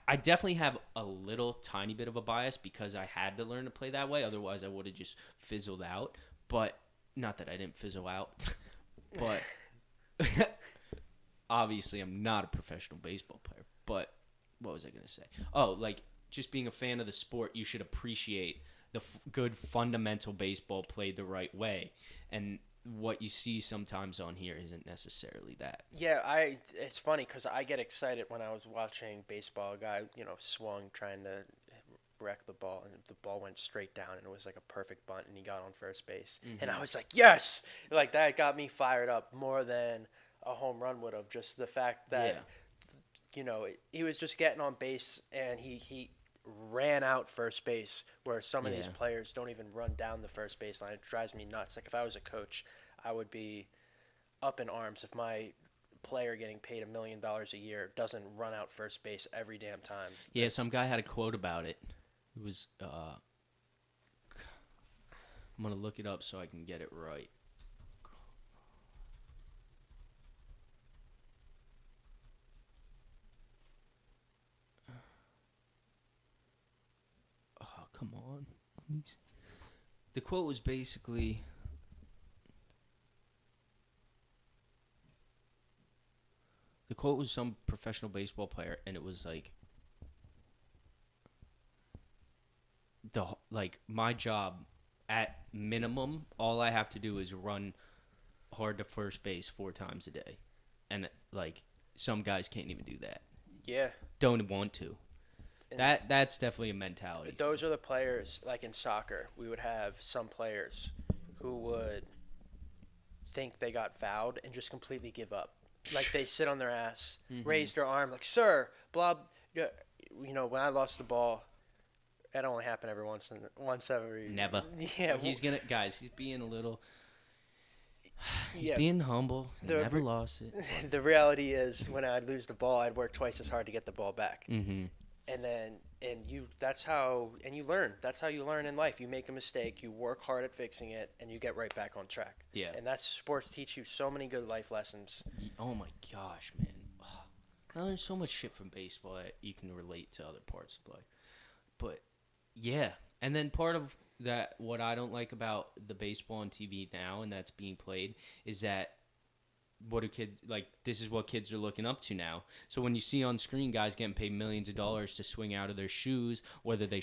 I definitely have a little tiny bit of a bias because I had to learn to play that way. Otherwise, I would have just fizzled out. But not that I didn't fizzle out, but obviously I'm not a professional baseball player. But what was I gonna say? Oh, like just being a fan of the sport, you should appreciate the good fundamental baseball played the right way, and what you see sometimes on here isn't necessarily that. Yeah, it's funny because I get excited when I was watching baseball. A guy, swung trying to wreck the ball, and the ball went straight down, and it was like a perfect bunt, and he got on first base. And I was like, yes! Like, that got me fired up more than a home run would have. Just the fact that, he was just getting on base, and he ran out first base, where some of these players don't even run down the first base line. It drives me nuts. Like, if I was a coach, I would be up in arms if my player getting paid $1 million a year doesn't run out first base every damn time. Yeah, some guy had a quote about it. It was, I'm going to look it up so I can get it right. Oh, come on. The quote was basically, some professional baseball player, and it was like, my job at minimum, all I have to do is run hard to first base 4 times a day, and like some guys can't even do that. Yeah. Don't want to. And that's definitely a mentality. those are the players, like in soccer, we would have some players who would think they got fouled and just completely give up. Like, they sit on their ass, raise their arm, like, sir, blah. When I lost the ball, that only happened once every. Never. Yeah. He's being a little. He's being humble. He never lost it. The reality is, when I'd lose the ball, I'd work twice as hard to get the ball back. Mm-hmm. That's how you learn. That's how you learn in life. You make a mistake, you work hard at fixing it, and you get right back on track. Yeah. And that's sports teach you so many good life lessons. Oh my gosh, man. I learned so much shit from baseball that you can relate to other parts of life. But yeah, and then part of that, what I don't like about the baseball on TV now and that's being played, is that what do kids like? This is what kids are looking up to now. So when you see on screen guys getting paid millions of dollars to swing out of their shoes, whether they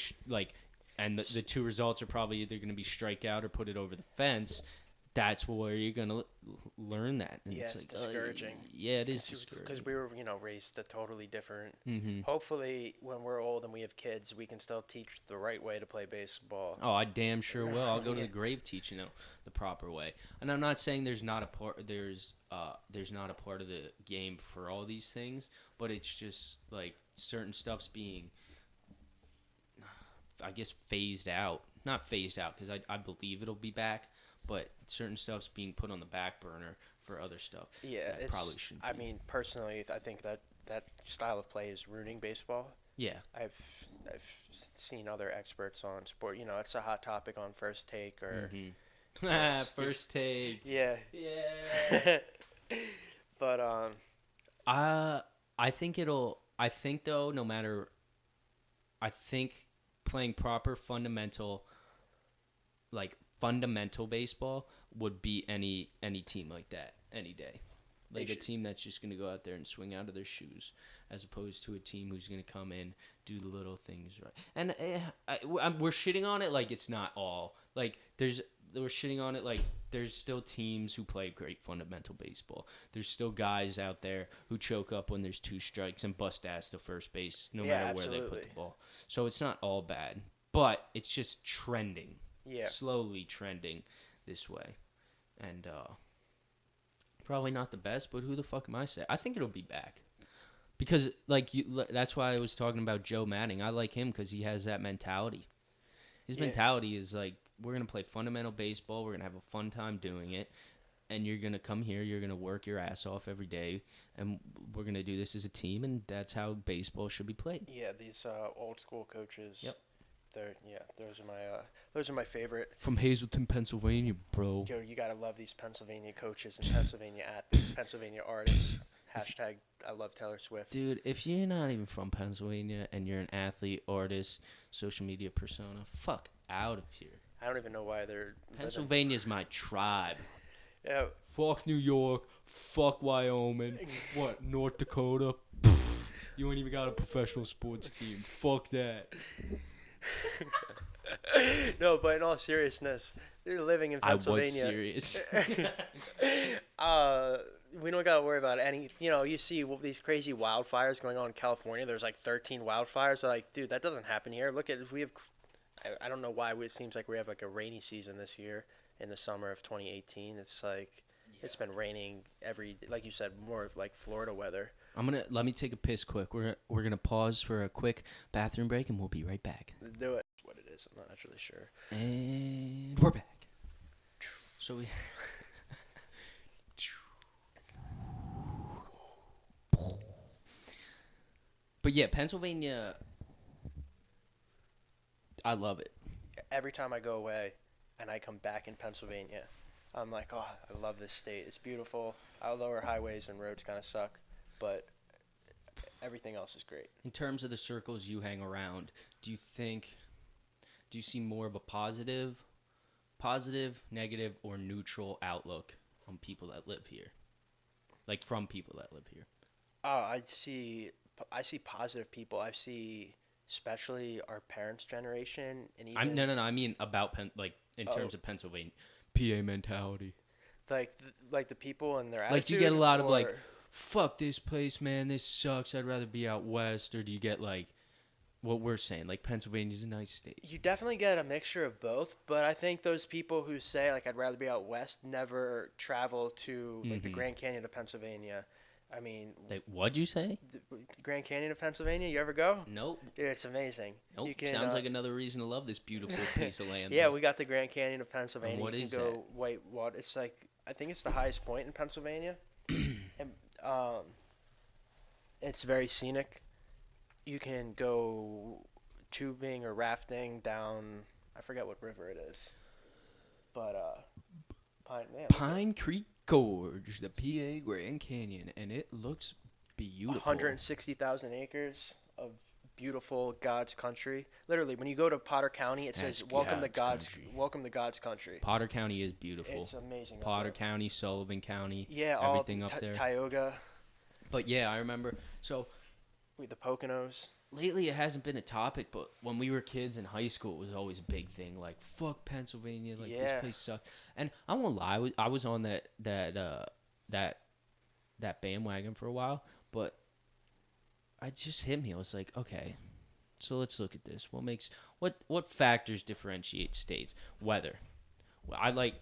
and the 2 results are probably either going to be strike out or put it over the fence. That's where you're going to learn that. And Yeah, it's discouraging. Yeah, it is discouraging. Because we were, raised a totally different. Mm-hmm. Hopefully, when we're old and we have kids, we can still teach the right way to play baseball. Oh, I damn sure will. I'll go to the grave teaching the proper way. And I'm not saying there's not a part of the game for all these things, but it's just like certain stuff's being, I guess, phased out. Not phased out, because I believe it'll be back. But certain stuff's being put on the back burner for other stuff. Yeah, it probably shouldn't be. I mean, personally, I think that style of play is ruining baseball. Yeah. I've seen other experts on sport. It's a hot topic on First Take or. Mm-hmm. First Take. Yeah. Yeah. But I think though, no matter. I think playing proper fundamental baseball would beat any team like that any day. Like a team that's just going to go out there and swing out of their shoes, as opposed to a team who's going to come in, do the little things right. And we're shitting on it like it's not all. Like, there's they were shitting on it. Like, there's still teams who play great fundamental baseball. There's still guys out there who choke up when there's 2 strikes and bust ass to first base no matter where they put the ball. So it's not all bad, but it's just trending. Yeah. Slowly trending this way. And probably not the best, but who the fuck am I saying? I think it'll be back. Because, like, that's why I was talking about Joe Manning. I like him because he has that mentality. His mentality is like, we're going to play fundamental baseball. We're going to have a fun time doing it. And you're going to come here. You're going to work your ass off every day. And we're going to do this as a team. And that's how baseball should be played. Yeah, these old school coaches. Yep. Those are my favorite. From Hazleton, Pennsylvania, bro. Yo, you gotta love these Pennsylvania coaches and Pennsylvania athletes, Pennsylvania artists. Hashtag I love Taylor Swift. Dude, if you're not even from Pennsylvania and you're an athlete, artist, social media persona, fuck out of here. I don't even know why they're. Pennsylvania's my tribe. Yeah. Fuck New York. Fuck Wyoming. What, North Dakota? You ain't even got a professional sports team. Fuck that. No, but in all seriousness, they're living in Pennsylvania. I was serious. We don't got to worry about any. You see these crazy wildfires going on in California. There's like 13 wildfires. They're like, dude, that doesn't happen here. Look at we have. I don't know why it seems like we have like a rainy season this year in the summer of 2018. It's like it's been raining like you said, more like Florida weather. Let me take a piss quick. We're gonna pause for a quick bathroom break and we'll be right back. Do it. What it is, I'm not actually sure. And we're back. So we But yeah, Pennsylvania, I love it. Every time I go away and I come back in Pennsylvania, I'm like, oh, I love this state. It's beautiful. Although our highways and roads kind of suck, but everything else is great. In terms of the circles you hang around, do you see more of a positive, negative, or neutral outlook on people that live here? Like from people that live here? I see positive people. I see especially our parents' generation and even No. I mean about in terms of Pennsylvania, PA mentality. Like the people and their attitude. Like, do you get a lot of like, fuck this place, man, this sucks, I'd rather be out west, or do you get like what we're saying, like Pennsylvania's a nice state? You definitely get a mixture of both, but I think those people who say like I'd rather be out west never travel to like the Grand Canyon of Pennsylvania. I mean, what'd you say? The Grand Canyon of Pennsylvania. You ever go? Nope. Dude, it's amazing. Nope. Sounds like another reason to love this beautiful piece of land. Yeah, we got the Grand Canyon of Pennsylvania. And what you is can go that? white water. It's like I think it's the highest point in Pennsylvania, and it's very scenic. You can go tubing or rafting down. I forget what river it is, but Pine Creek Gorge, the PA Grand Canyon, and it looks beautiful. 160,000 acres of beautiful God's country. Literally, when you go to Potter County, it says "Welcome to God's country." Potter County is beautiful. It's amazing. Potter County, Sullivan County, yeah, everything up there. Tioga. But yeah, I remember. So with the Poconos. Lately, it hasn't been a topic, but when we were kids in high school, it was always a big thing. Like, fuck Pennsylvania, like this place sucks. And I won't lie, I was on that bandwagon for a while, but I just hit me. I was like, okay, so let's look at this. What factors differentiate states? Weather. Well, I like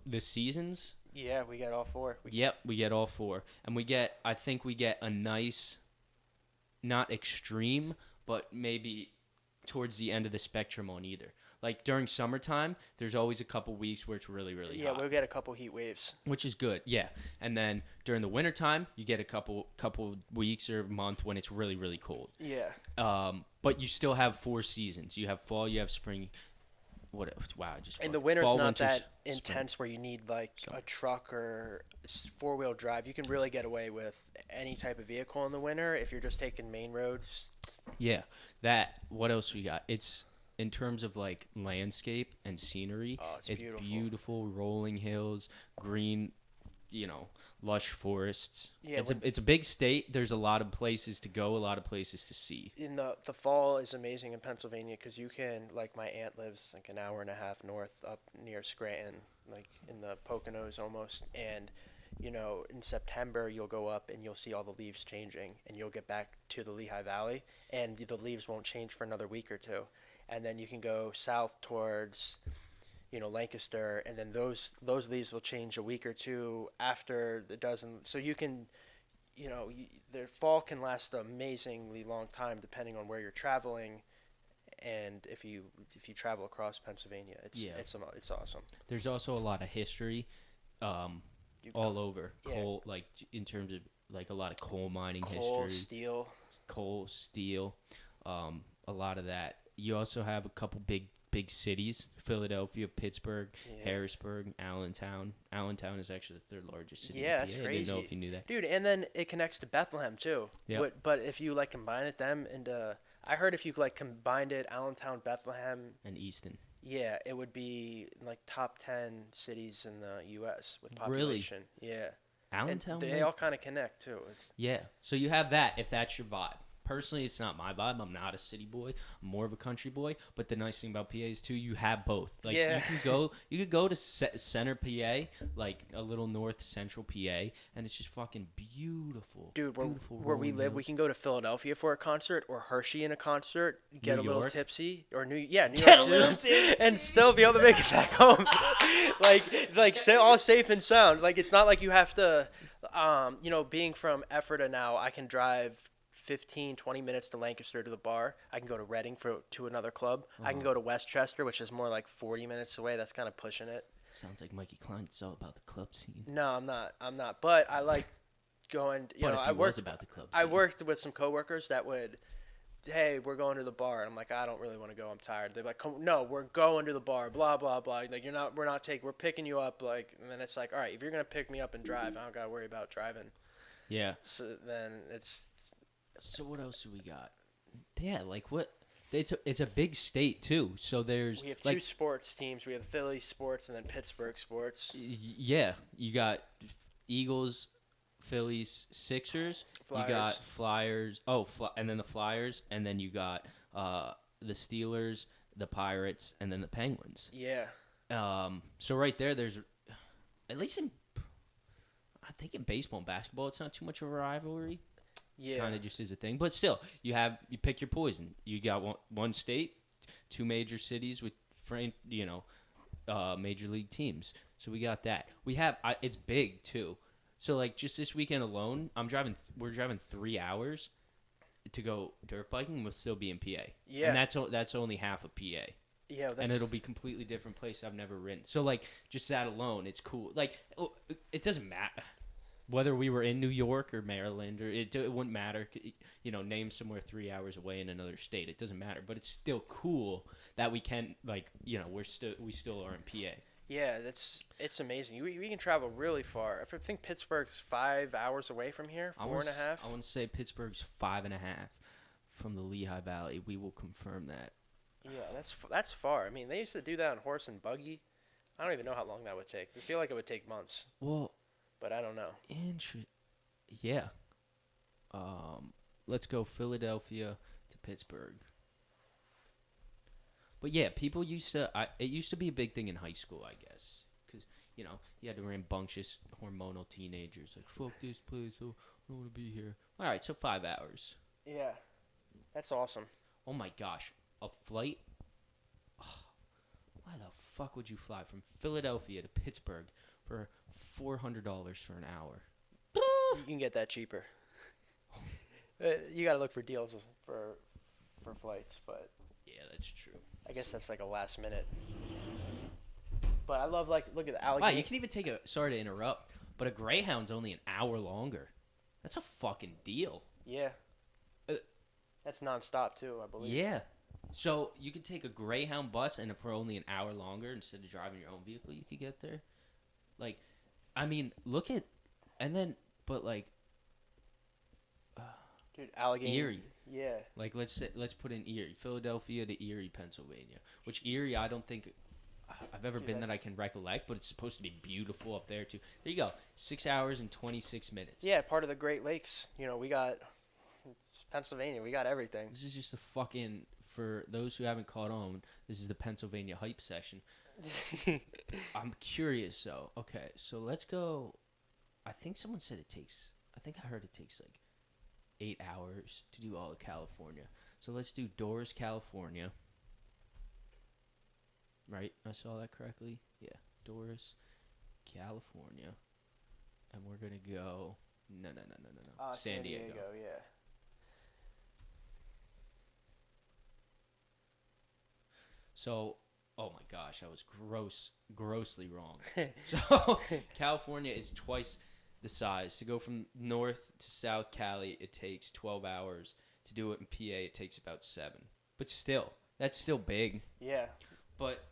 the seasons. Yeah, we get all four. Yep, we get all four, and I think we get a nice. Not extreme, but maybe towards the end of the spectrum on either. Like during summertime, there's always a couple weeks where it's really, really hot. Yeah, we'll get a couple heat waves. Which is good, yeah. And then during the wintertime, you get a couple weeks or month when it's really, really cold. Yeah. But you still have 4 seasons. You have fall, you have spring. And the winter's not that intense where you need like a truck or 4-wheel drive. You can really get away with any type of vehicle in the winter if you're just taking main roads. Yeah, what else we got? It's in terms of like landscape and scenery. Oh, it's beautiful. Rolling hills, green, lush forests. Yeah, It's a big state. There's a lot of places to go, a lot of places to see. in the fall is amazing in Pennsylvania because you can, like, my aunt lives like an hour and a half north up near Scranton, like in the Poconos almost, and in September you'll go up and you'll see all the leaves changing, and you'll get back to the Lehigh Valley, and the leaves won't change for another week or two, and then you can go south towards Lancaster, and then those leaves will change a week or two after the dozen. So you can, their fall can last an amazingly long time depending on where you're traveling, and if you travel across Pennsylvania, it's awesome. There's also a lot of history, You all over yeah. coal, like in terms of like a lot of coal mining Coal, history, steel, a lot of that. You also have a couple big cities: Philadelphia, Pittsburgh, Yeah. Harrisburg, Allentown. Allentown is actually the third largest city. Yeah, in that's PA. I crazy. didn't know if you knew that. Dude, and then it connects to Bethlehem too. Yep. But if you like combine them into, I heard if you like combined it, Allentown, Bethlehem, And Easton. yeah, it would be like top 10 cities in the U.S. with Really? population. Yeah. Allentown. They all kind of connect too. Yeah. So you have that if that's your vibe. Personally, it's not my vibe. I'm not a city boy. I'm more of a country boy. But the nice thing about PA is too, you have both. Like Yeah. you could go to center PA, like a little north central PA, and it's just fucking beautiful. Dude, beautiful where we rolling live, hills. we can go to Philadelphia for a concert, or Hershey in a concert, get New a little York? tipsy, or New York, Get a little tipsy. and still be able to make it back home, all safe and sound. Like, it's not like you have to, being from Ephrata now, I can drive 15, 20 minutes to Lancaster to the bar. I can go to Reading to another club. I can go to Westchester, which is more like 40 minutes away. That's kind of pushing it. Sounds like Mikey Klinedinst all about the club scene. No, I'm not. But I like going. But if I he worked was about the club scene. I worked with some coworkers that would, hey, we're going to the bar. And I'm like, I don't really want to go. I'm tired. They're like, no, we're going to the bar. Blah blah blah. Like, we're picking you up. Like, and then it's like, all right, if you're gonna pick me up and drive, I don't gotta worry about driving. Yeah. So then it's. So what else do we got? Yeah, like what? It's a big state too. So there's We have like two sports teams. We have Philly sports and then Pittsburgh sports. yeah, you got Eagles, Phillies, Sixers. Flyers. You got Flyers. Oh, and then the Flyers, and then you got the Steelers, the Pirates, and then the Penguins. Yeah. So right there, there's at least I think in baseball and basketball, it's not too much of a rivalry. Yeah. Kind of just is a thing, but still, you pick your poison. You got one state, two major cities with major league teams. So we got that. We have it's big too. So like just this weekend alone, we're driving 3 hours to go dirt biking. We'll still be in PA. Yeah. And that's only half of PA. Yeah. And it'll be completely different place I've never ridden. So like just that alone, it's cool. Like it doesn't matter. Whether we were in New York or Maryland, or it wouldn't matter. Name somewhere 3 hours away in another state. It doesn't matter. But it's still cool that we can, we still are in PA. Yeah, it's amazing. We can travel really far. I think Pittsburgh's 5 hours away from here, 4.5. I want to say Pittsburgh's 5.5 from the Lehigh Valley. We will confirm that. Yeah, that's far. I mean, they used to do that on horse and buggy. I don't even know how long that would take. I feel like it would take months. Well, but I don't know. Yeah. Let's go Philadelphia to Pittsburgh. But yeah, people used to. It used to be a big thing in high school, I guess, because you had the rambunctious, hormonal teenagers like, "Fuck this place, I don't want to be here." All right, so 5 hours. Yeah, that's awesome. Oh my gosh, a flight. Why the fuck would you fly from Philadelphia to Pittsburgh for $400 for an hour? You can get that cheaper. You gotta look for deals for flights, but yeah, that's true. I guess that's like a last minute. But I love look at the alligator. Wow, you can even take sorry to interrupt, but a Greyhound's only an hour longer. That's a fucking deal. Yeah. That's nonstop too, I believe. Yeah. So you could take a Greyhound bus, and for only an hour longer, instead of driving your own vehicle, you could get there. Like, I mean, Dude, alligator. Erie. Yeah. Like, let's put in Erie, Philadelphia to Erie, Pennsylvania. Which Erie, I don't think I've ever been that I can recollect, but it's supposed to be beautiful up there too. There you go, 6 hours and 26 minutes. Yeah, part of the Great Lakes. We got Pennsylvania. We got everything. This is just a fucking, for those who haven't caught on, this is the Pennsylvania hype session. I'm curious though. Okay, so let's go. I think someone said I heard it takes like 8 hours to do all of California. So let's do Doors, California. Right? I saw that correctly? Yeah. Doors, California. And we're going to go... No. San Diego. Yeah. So, oh my gosh, I was grossly wrong. So, California is twice the size. To go from north to south Cali, it takes 12 hours. To do it in PA, it takes about 7. But still, that's still big. Yeah. But,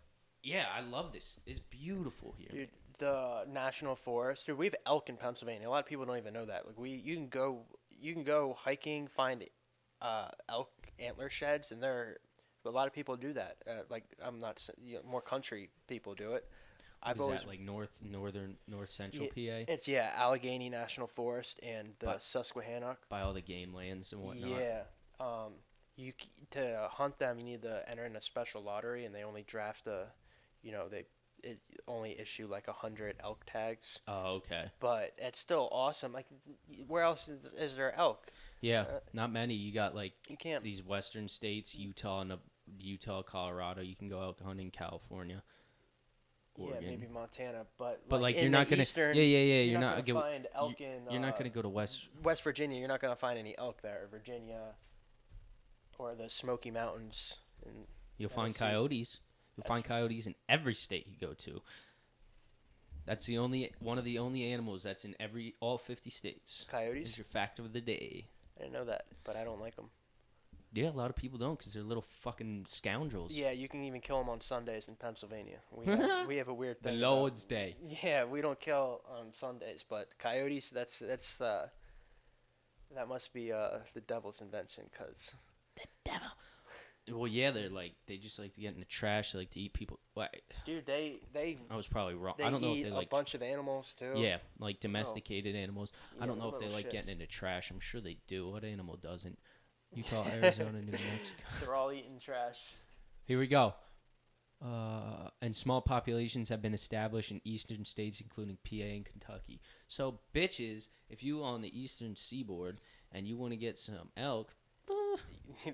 yeah, I love this. It's beautiful here. Dude, the national forest. Dude, we have elk in Pennsylvania. A lot of people don't even know that. Like you can go hiking, find elk antler sheds, and a lot of people do that. More country people do it. Is that like north central PA? It's Allegheny National Forest and the Susquehannock. By all the game lands and whatnot. Yeah. To hunt them, you need to enter in a special lottery, and they only draft it only issue like 100 elk tags. Oh, okay. But it's still awesome. Like, where else is there elk? Yeah, not many. You got like you can't. These western states, Utah, Colorado. You can go elk hunting, California, Oregon. Yeah, maybe Montana, but like in you're not gonna. Eastern, yeah. You're not gonna find elk in. You're not gonna go to West Virginia. You're not gonna find any elk there. Virginia, or the Smoky Mountains. You'll find coyotes. You'll find coyotes in every state you go to. That's one of the only animals that's in all 50 states. Coyotes? Is your fact of the day. I didn't know that, but I don't like them. Yeah, a lot of people don't because they're little fucking scoundrels. Yeah, you can even kill them on Sundays in Pennsylvania. We have a weird thing. The Lord's Day. Yeah, we don't kill on Sundays, but coyotes, that must be the devil's invention, cause the devil. Well, yeah, they just like to get in the trash. They like to eat people. What? Dude, they. I was probably wrong. I don't know if they like a bunch of animals too. Yeah, like domesticated animals. Yeah, I don't know if they like shits. getting into trash. I'm sure they do. What animal doesn't? Utah, Arizona, New Mexico. They're all eating trash. Here we go. And small populations have been established in eastern states, including PA and Kentucky. So, bitches, if you on the eastern seaboard and you want to get some elk,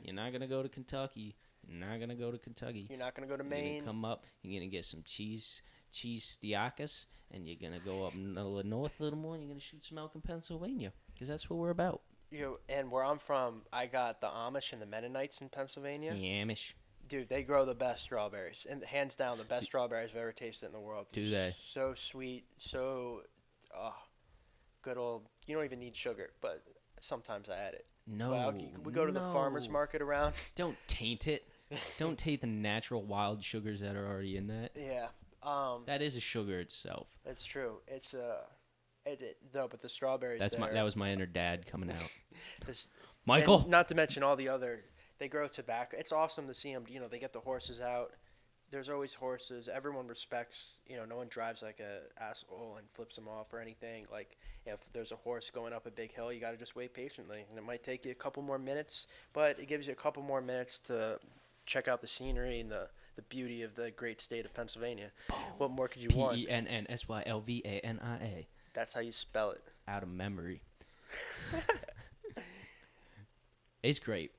you're not going to go to Kentucky. You're not going to go to Kentucky. You're not going to go to Maine. You're going to come up. You're going to get some cheese stiacus, and you're going to go up north a little more, and you're going to shoot some elk in Pennsylvania, because that's what we're about. And where I'm from, I got the Amish and the Mennonites in Pennsylvania. The Amish. Dude, they grow the best strawberries. And hands down, the best strawberries I've ever tasted in the world. Do they? So sweet, so good old... You don't even need sugar, but sometimes I add it. No, we go to the farmer's market around. Don't taint it. Don't taint the natural wild sugars that are already in that. Yeah. That is a sugar itself. That's true. It's no, but the strawberries. That was my inner dad coming out. Michael. And not to mention all the other. They grow tobacco. It's awesome to see them. They get the horses out. There's always horses. Everyone respects. No one drives like a asshole and flips them off or anything. Like if there's a horse going up a big hill, you got to just wait patiently, and it might take you a couple more minutes, but it gives you a couple more minutes to check out the scenery and the beauty of the great state of Pennsylvania. What more could you want? PENNSYLVANIA. That's how you spell it. Out of memory. It's great.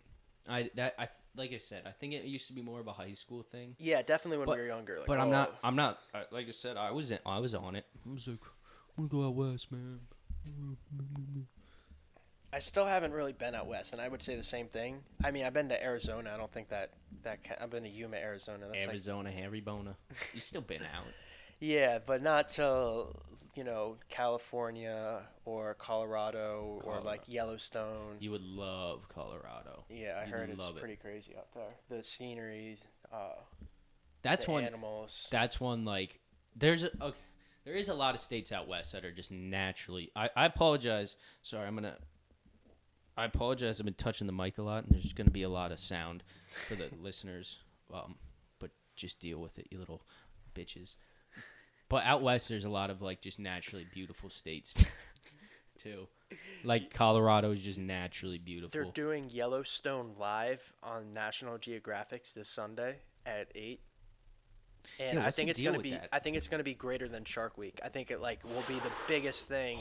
Like I said, I think it used to be more of a high school thing. Yeah, definitely when we were younger. But I'm not. Like I said, I was on it. I was like, I'm gonna go out west, man. I still haven't really been out west, and I would say the same thing. I mean, I've been to Arizona. I don't think I've been to Yuma, Arizona. That's Arizona, Harry Bona. You've still been out. Yeah, but not till California or Colorado or like Yellowstone. You would love Colorado. Yeah, I heard it's pretty crazy out there. The scenery, animals. That's one like there is a lot of states out west that are just naturally. I apologize. Sorry, I apologize. I've been touching the mic a lot, and there's going to be a lot of sound for the listeners. But just deal with it, you little bitches. But out west, there's a lot of like just naturally beautiful states too. Like Colorado is just naturally beautiful. They're doing Yellowstone live on National Geographic this Sunday at 8. And Yeah, I what's think the it's deal gonna with be. that? I think it's gonna be greater than Shark Week. I think it like will be the biggest thing.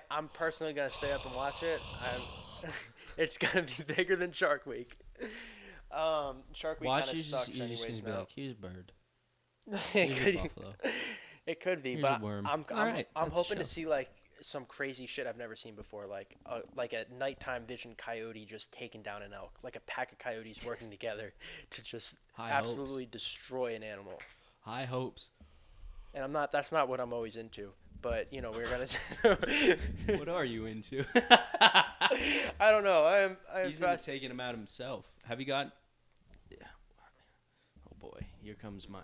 I'm personally gonna stay up and watch it. It's gonna be bigger than Shark Week. Shark Week kind Watch, of sucks you're just anyways gonna be now. like, here's a bird, it here's a could, buffalo, it could be, here's a but worm. I'm All right, I'm that's a hoping to show. see like some crazy shit I've never seen before, like a nighttime vision coyote just taking down an elk, like a pack of coyotes working together to just High absolutely destroy an animal. High hopes. And I'm not. That's not what I'm always into. But you know, we're gonna. What are you into? I don't know. I'm He's into taking him out himself. Have you got? Yeah. Oh boy, here comes my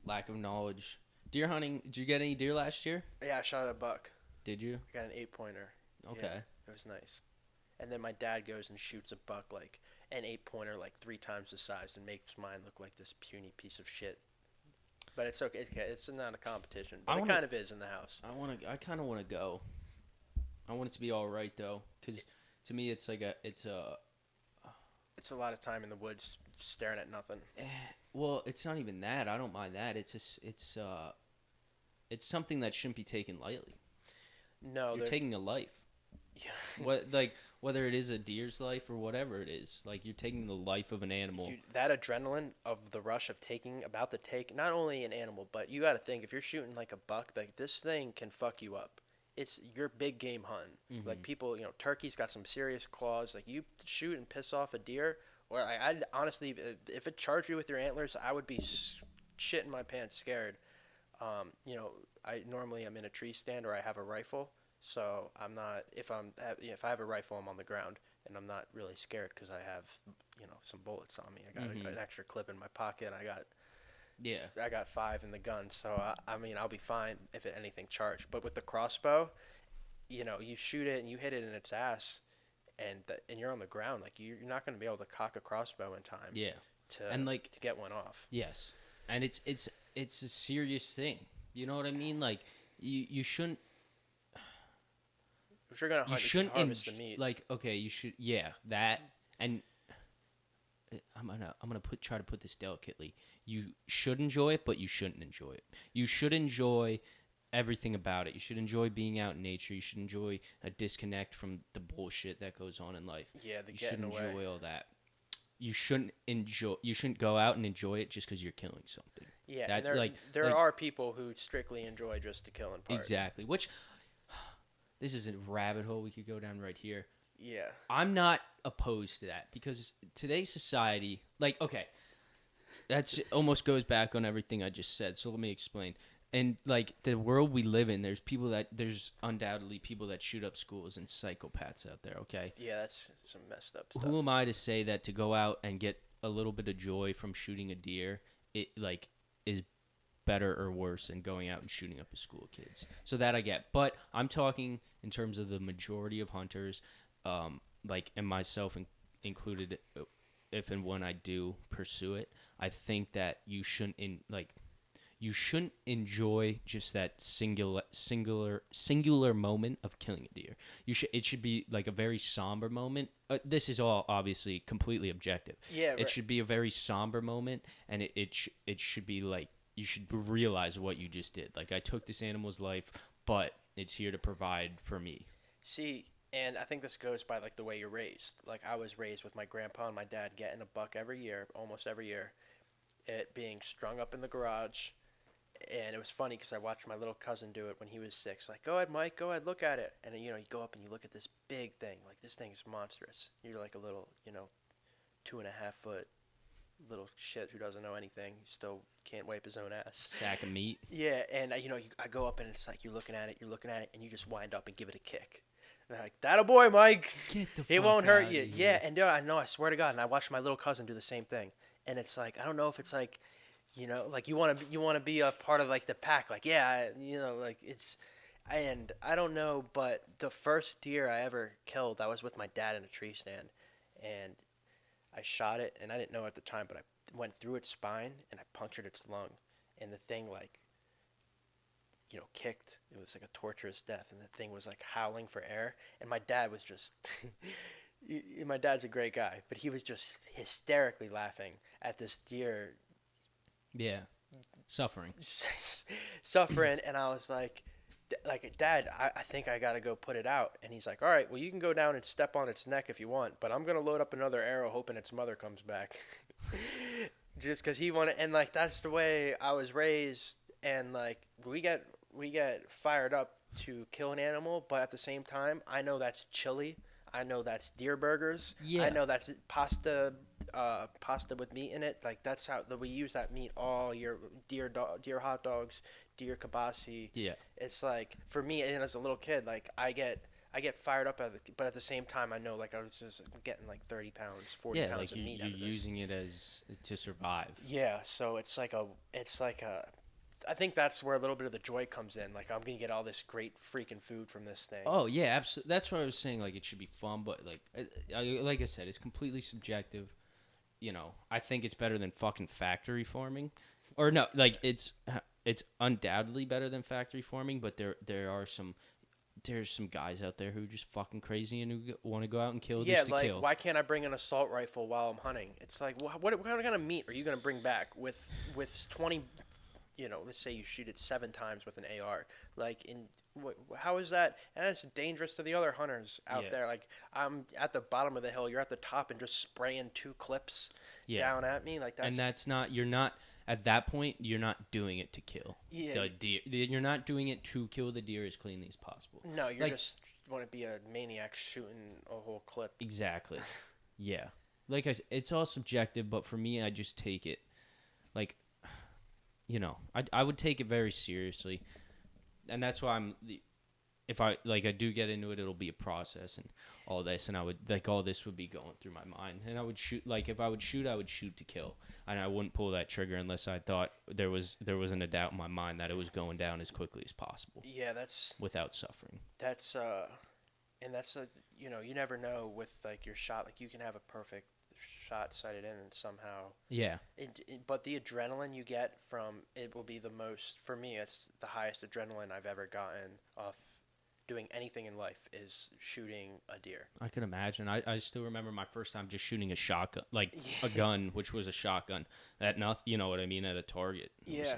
lack of knowledge. Deer hunting. Did you get any deer last year? Yeah, I shot a buck. Did you? I got an 8-pointer. Okay. Yeah, it was nice. And then my dad goes and shoots a buck like an 8-pointer like 3 times the size and makes mine look like this puny piece of shit. But it's okay. It's not a competition, but it kind of is in the house. I kind of want to go. I want it to be all right though, because to me it's like it's a lot of time in the woods staring at nothing. Well, it's not even that. I don't mind that. It's something that shouldn't be taken lightly. No, You're taking a life. Yeah. Whether it is a deer's life or whatever it is, like you're taking the life of an animal. That adrenaline of the rush of about to take not only an animal, but you got to think if you're shooting like a buck, like this thing can fuck you up. It's your big game hunt. Mm-hmm. Like people, turkey's got some serious claws. Like you shoot and piss off a deer, or I honestly, if it charged you with your antlers, I would be shitting my pants scared. I normally am in a tree stand or I have a rifle. So I'm not. If I have a rifle, I'm on the ground, and I'm not really scared because I have, some bullets on me. I got an extra clip in my pocket. I got 5 in the gun, so I'll be fine if anything charged. But with the crossbow, you shoot it and you hit it in its ass, and you're on the ground. Like you're not going to be able to cock a crossbow in time. Yeah. To get one off. Yes, and it's a serious thing. You know what I mean? Like you shouldn't. If you're gonna hunt, you shouldn't harvest the meat. Like, okay, you should, yeah, that, and I'm gonna try to put this delicately. You should enjoy it, but you shouldn't enjoy it. You should enjoy everything about it. You should enjoy being out in nature. You should enjoy a disconnect from the bullshit that goes on in life. Yeah, you should enjoy all that. You shouldn't go out and enjoy it just because you're killing something. Yeah, that's there are people who strictly enjoy just the killing part. Exactly, which. This is a rabbit hole we could go down right here. Yeah. I'm not opposed to that because today's society, like, okay, that's almost goes back on everything I just said. So let me explain. And like the world we live in, there's undoubtedly people that shoot up schools and psychopaths out there. Okay. Yeah, that's some messed up stuff. Who am I to say that to go out and get a little bit of joy from shooting a deer, it like is better or worse than going out and shooting up a school of kids? So that I get, but I'm talking in terms of the majority of hunters, like and myself included, if and when I do pursue it, I think that you shouldn't enjoy just that singular moment of killing a deer. It should be like a very somber moment. This is all obviously completely objective. Yeah, it should be a very somber moment, and it should be like. You should realize what you just did. Like, I took this animal's life, but it's here to provide for me. See, and I think this goes by, like, the way you're raised. Like, I was raised with my grandpa and my dad getting a buck every year, almost every year. It being strung up in the garage. And it was funny because I watched my little cousin do it when he was 6. Like, go ahead, Mike, go ahead, look at it. And, you go up and you look at this big thing. Like, this thing is monstrous. You're like a little, 2.5-foot little shit who doesn't know anything. He still can't wipe his own ass. Sack of meat. Yeah, and I go up and it's like you're looking at it, and you just wind up and give it a kick. And I'm like, that a boy, Mike. Get the fuck It won't hurt out you. of here. Yeah, and I know, I swear to God. And I watched my little cousin do the same thing. And it's like, I don't know if it's like, like you want to be a part of like the pack. Like, yeah, like it's, and I don't know, but the first deer I ever killed, I was with my dad in a tree stand, and I shot it, and I didn't know at the time, but went through its spine and I punctured its lung, and the thing like, kicked. It was like a torturous death, and the thing was like howling for air. And my dad was just, my dad's a great guy, but he was just hysterically laughing at this deer Yeah. Suffering. suffering, and I was like, Dad, I think I gotta go put it out. And he's like, all right, well, you can go down and step on its neck if you want, but I'm gonna load up another arrow hoping its mother comes back. Just because he wanted, and like that's the way I was raised, and like we get fired up to kill an animal, but at the same time, I know that's chili. I know that's deer burgers. Yeah. I know that's pasta with meat in it. Like that's how we use that meat all year. Deer hot dogs, deer kibasi. Yeah. It's like for me, and as a little kid, like I get fired up, but at the same time, I know like I was just getting like 30 pounds, 40 Yeah, pounds like of meat you're out of this. using it as to survive. Yeah, so it's like a. I think that's where a little bit of the joy comes in. Like I'm gonna get all this great freaking food from this thing. Oh yeah, absolutely. That's what I was saying. Like it should be fun, but like I said, it's completely subjective. I think it's better than fucking factory farming, or no, like it's undoubtedly better than factory farming. But there's some guys out there who are just fucking crazy and who want to go out and kill just to like kill. why can't I bring an assault rifle while I'm hunting? It's like what kind of meat are you gonna bring back with 20? Let's say you shoot it 7 times with an AR. Like, how is that? And it's dangerous to the other hunters out there. Like, I'm at the bottom of the hill, you're at the top, and just spraying 2 clips down at me. Like that's. And you're not at that point. You're not doing it to kill the deer. You're not doing it to kill the deer as cleanly as possible. No, you're just want to be a maniac shooting a whole clip. Exactly. Yeah. Like I said, it's all subjective, but for me, I just take it like. I would take it very seriously, and that's why if I do get into it, it'll be a process and all this, and I would all this would be going through my mind, and I would shoot if I would shoot, I would shoot to kill, and I wouldn't pull that trigger unless I thought there wasn't a doubt in my mind that it was going down as quickly as possible. Yeah, that's without suffering. And that's you never know with like your shot. Like you can have a perfect shot sighted in and somehow but the adrenaline you get from it will be the most, for me it's the highest adrenaline I've ever gotten off doing anything in life is shooting a deer. I can imagine. I still remember my first time just shooting a shotgun, a gun, which was a shotgun at nothing, you know what I mean, at a target. Yeah,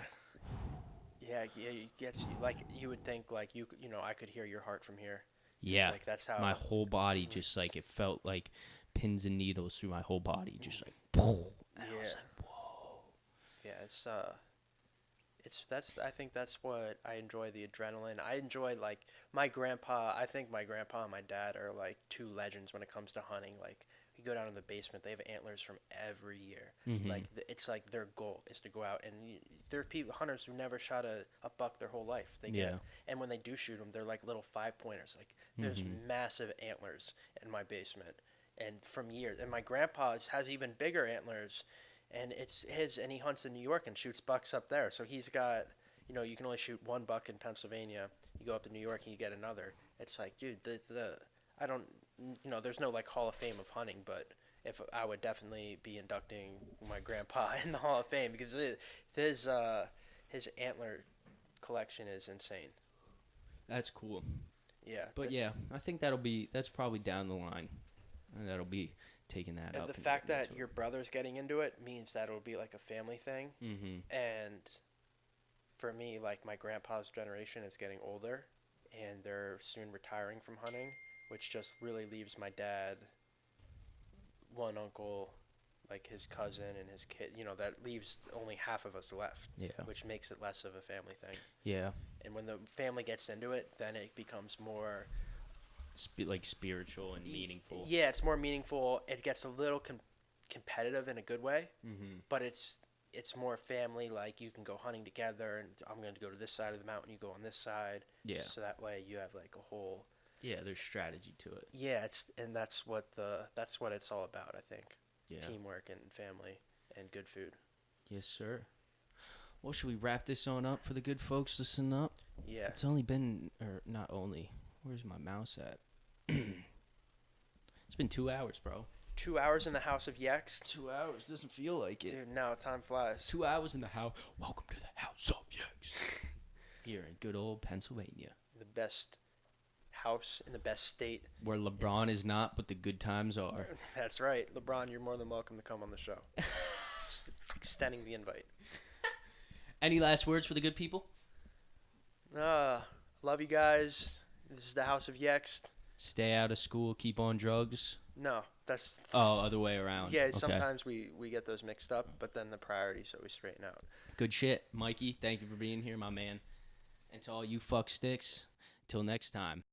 it gets you. Like you would think like I could hear your heart from here. Yeah, like that's how my whole body just like it felt like pins and needles through my whole body, just like boom. And I was like, whoa. Yeah, I think that's what I enjoy, the adrenaline. I enjoy like my grandpa. I think my grandpa and my dad are like 2 legends when it comes to hunting. Like you go down in the basement, they have antlers from every year. Mm-hmm. Like it's like their goal is to go out, and there are hunters who never shot a buck their whole life. And when they do shoot them, they're like little 5-pointers. Like there's massive antlers in my basement. And from years, and my grandpa has even bigger antlers, and it's his, and he hunts in New York and shoots bucks up there. So he's got, you can only shoot 1 buck in Pennsylvania. You go up to New York and you get another. It's like, dude, I don't, there's no like Hall of Fame of hunting, but if I would definitely be inducting my grandpa in the Hall of Fame because his antler collection is insane. That's cool. Yeah. But yeah, I think that's probably down the line. And that'll be taking that up. The fact that your brother's getting into it means that it'll be like a family thing. Mm-hmm. And for me, like my grandpa's generation is getting older, and they're soon retiring from hunting, which just really leaves my dad, one uncle, like his cousin and his kid. That leaves only half of us left. Yeah. Which makes it less of a family thing. Yeah. And when the family gets into it, then it becomes more spiritual and meaningful. Yeah, it's more meaningful. It gets a little competitive in a good way, but it's more family. Like you can go hunting together, and I'm going to go to this side of the mountain, you go on this side. Yeah. So that way you have like a whole. Yeah, there's strategy to it. Yeah, that's what it's all about. I think. Yeah. Teamwork and family and good food. Yes, sir. Well, should we wrap this on up for the good folks listening up? Yeah. It's only been, or not only. Where's my mouse at? It's been 2 hours, bro. 2 hours in the House of Yext. 2 hours doesn't feel like it. Dude, no, time flies. 2 hours in the house. Welcome to the House of Yex. Here in good old Pennsylvania. The best house in the best state. Where LeBron is not, but the good times are. That's right. LeBron, you're more than welcome to come on the show. Extending the invite. Any last words for the good people? Love you guys. This is the House of Yext. Stay out of school, keep on drugs. No, that's... Oh, other way around. Yeah, Okay. sometimes we get those mixed up, but then the priorities always straighten out. Good shit. Mikey, thank you for being here, my man. And to all you fuck sticks, till next time.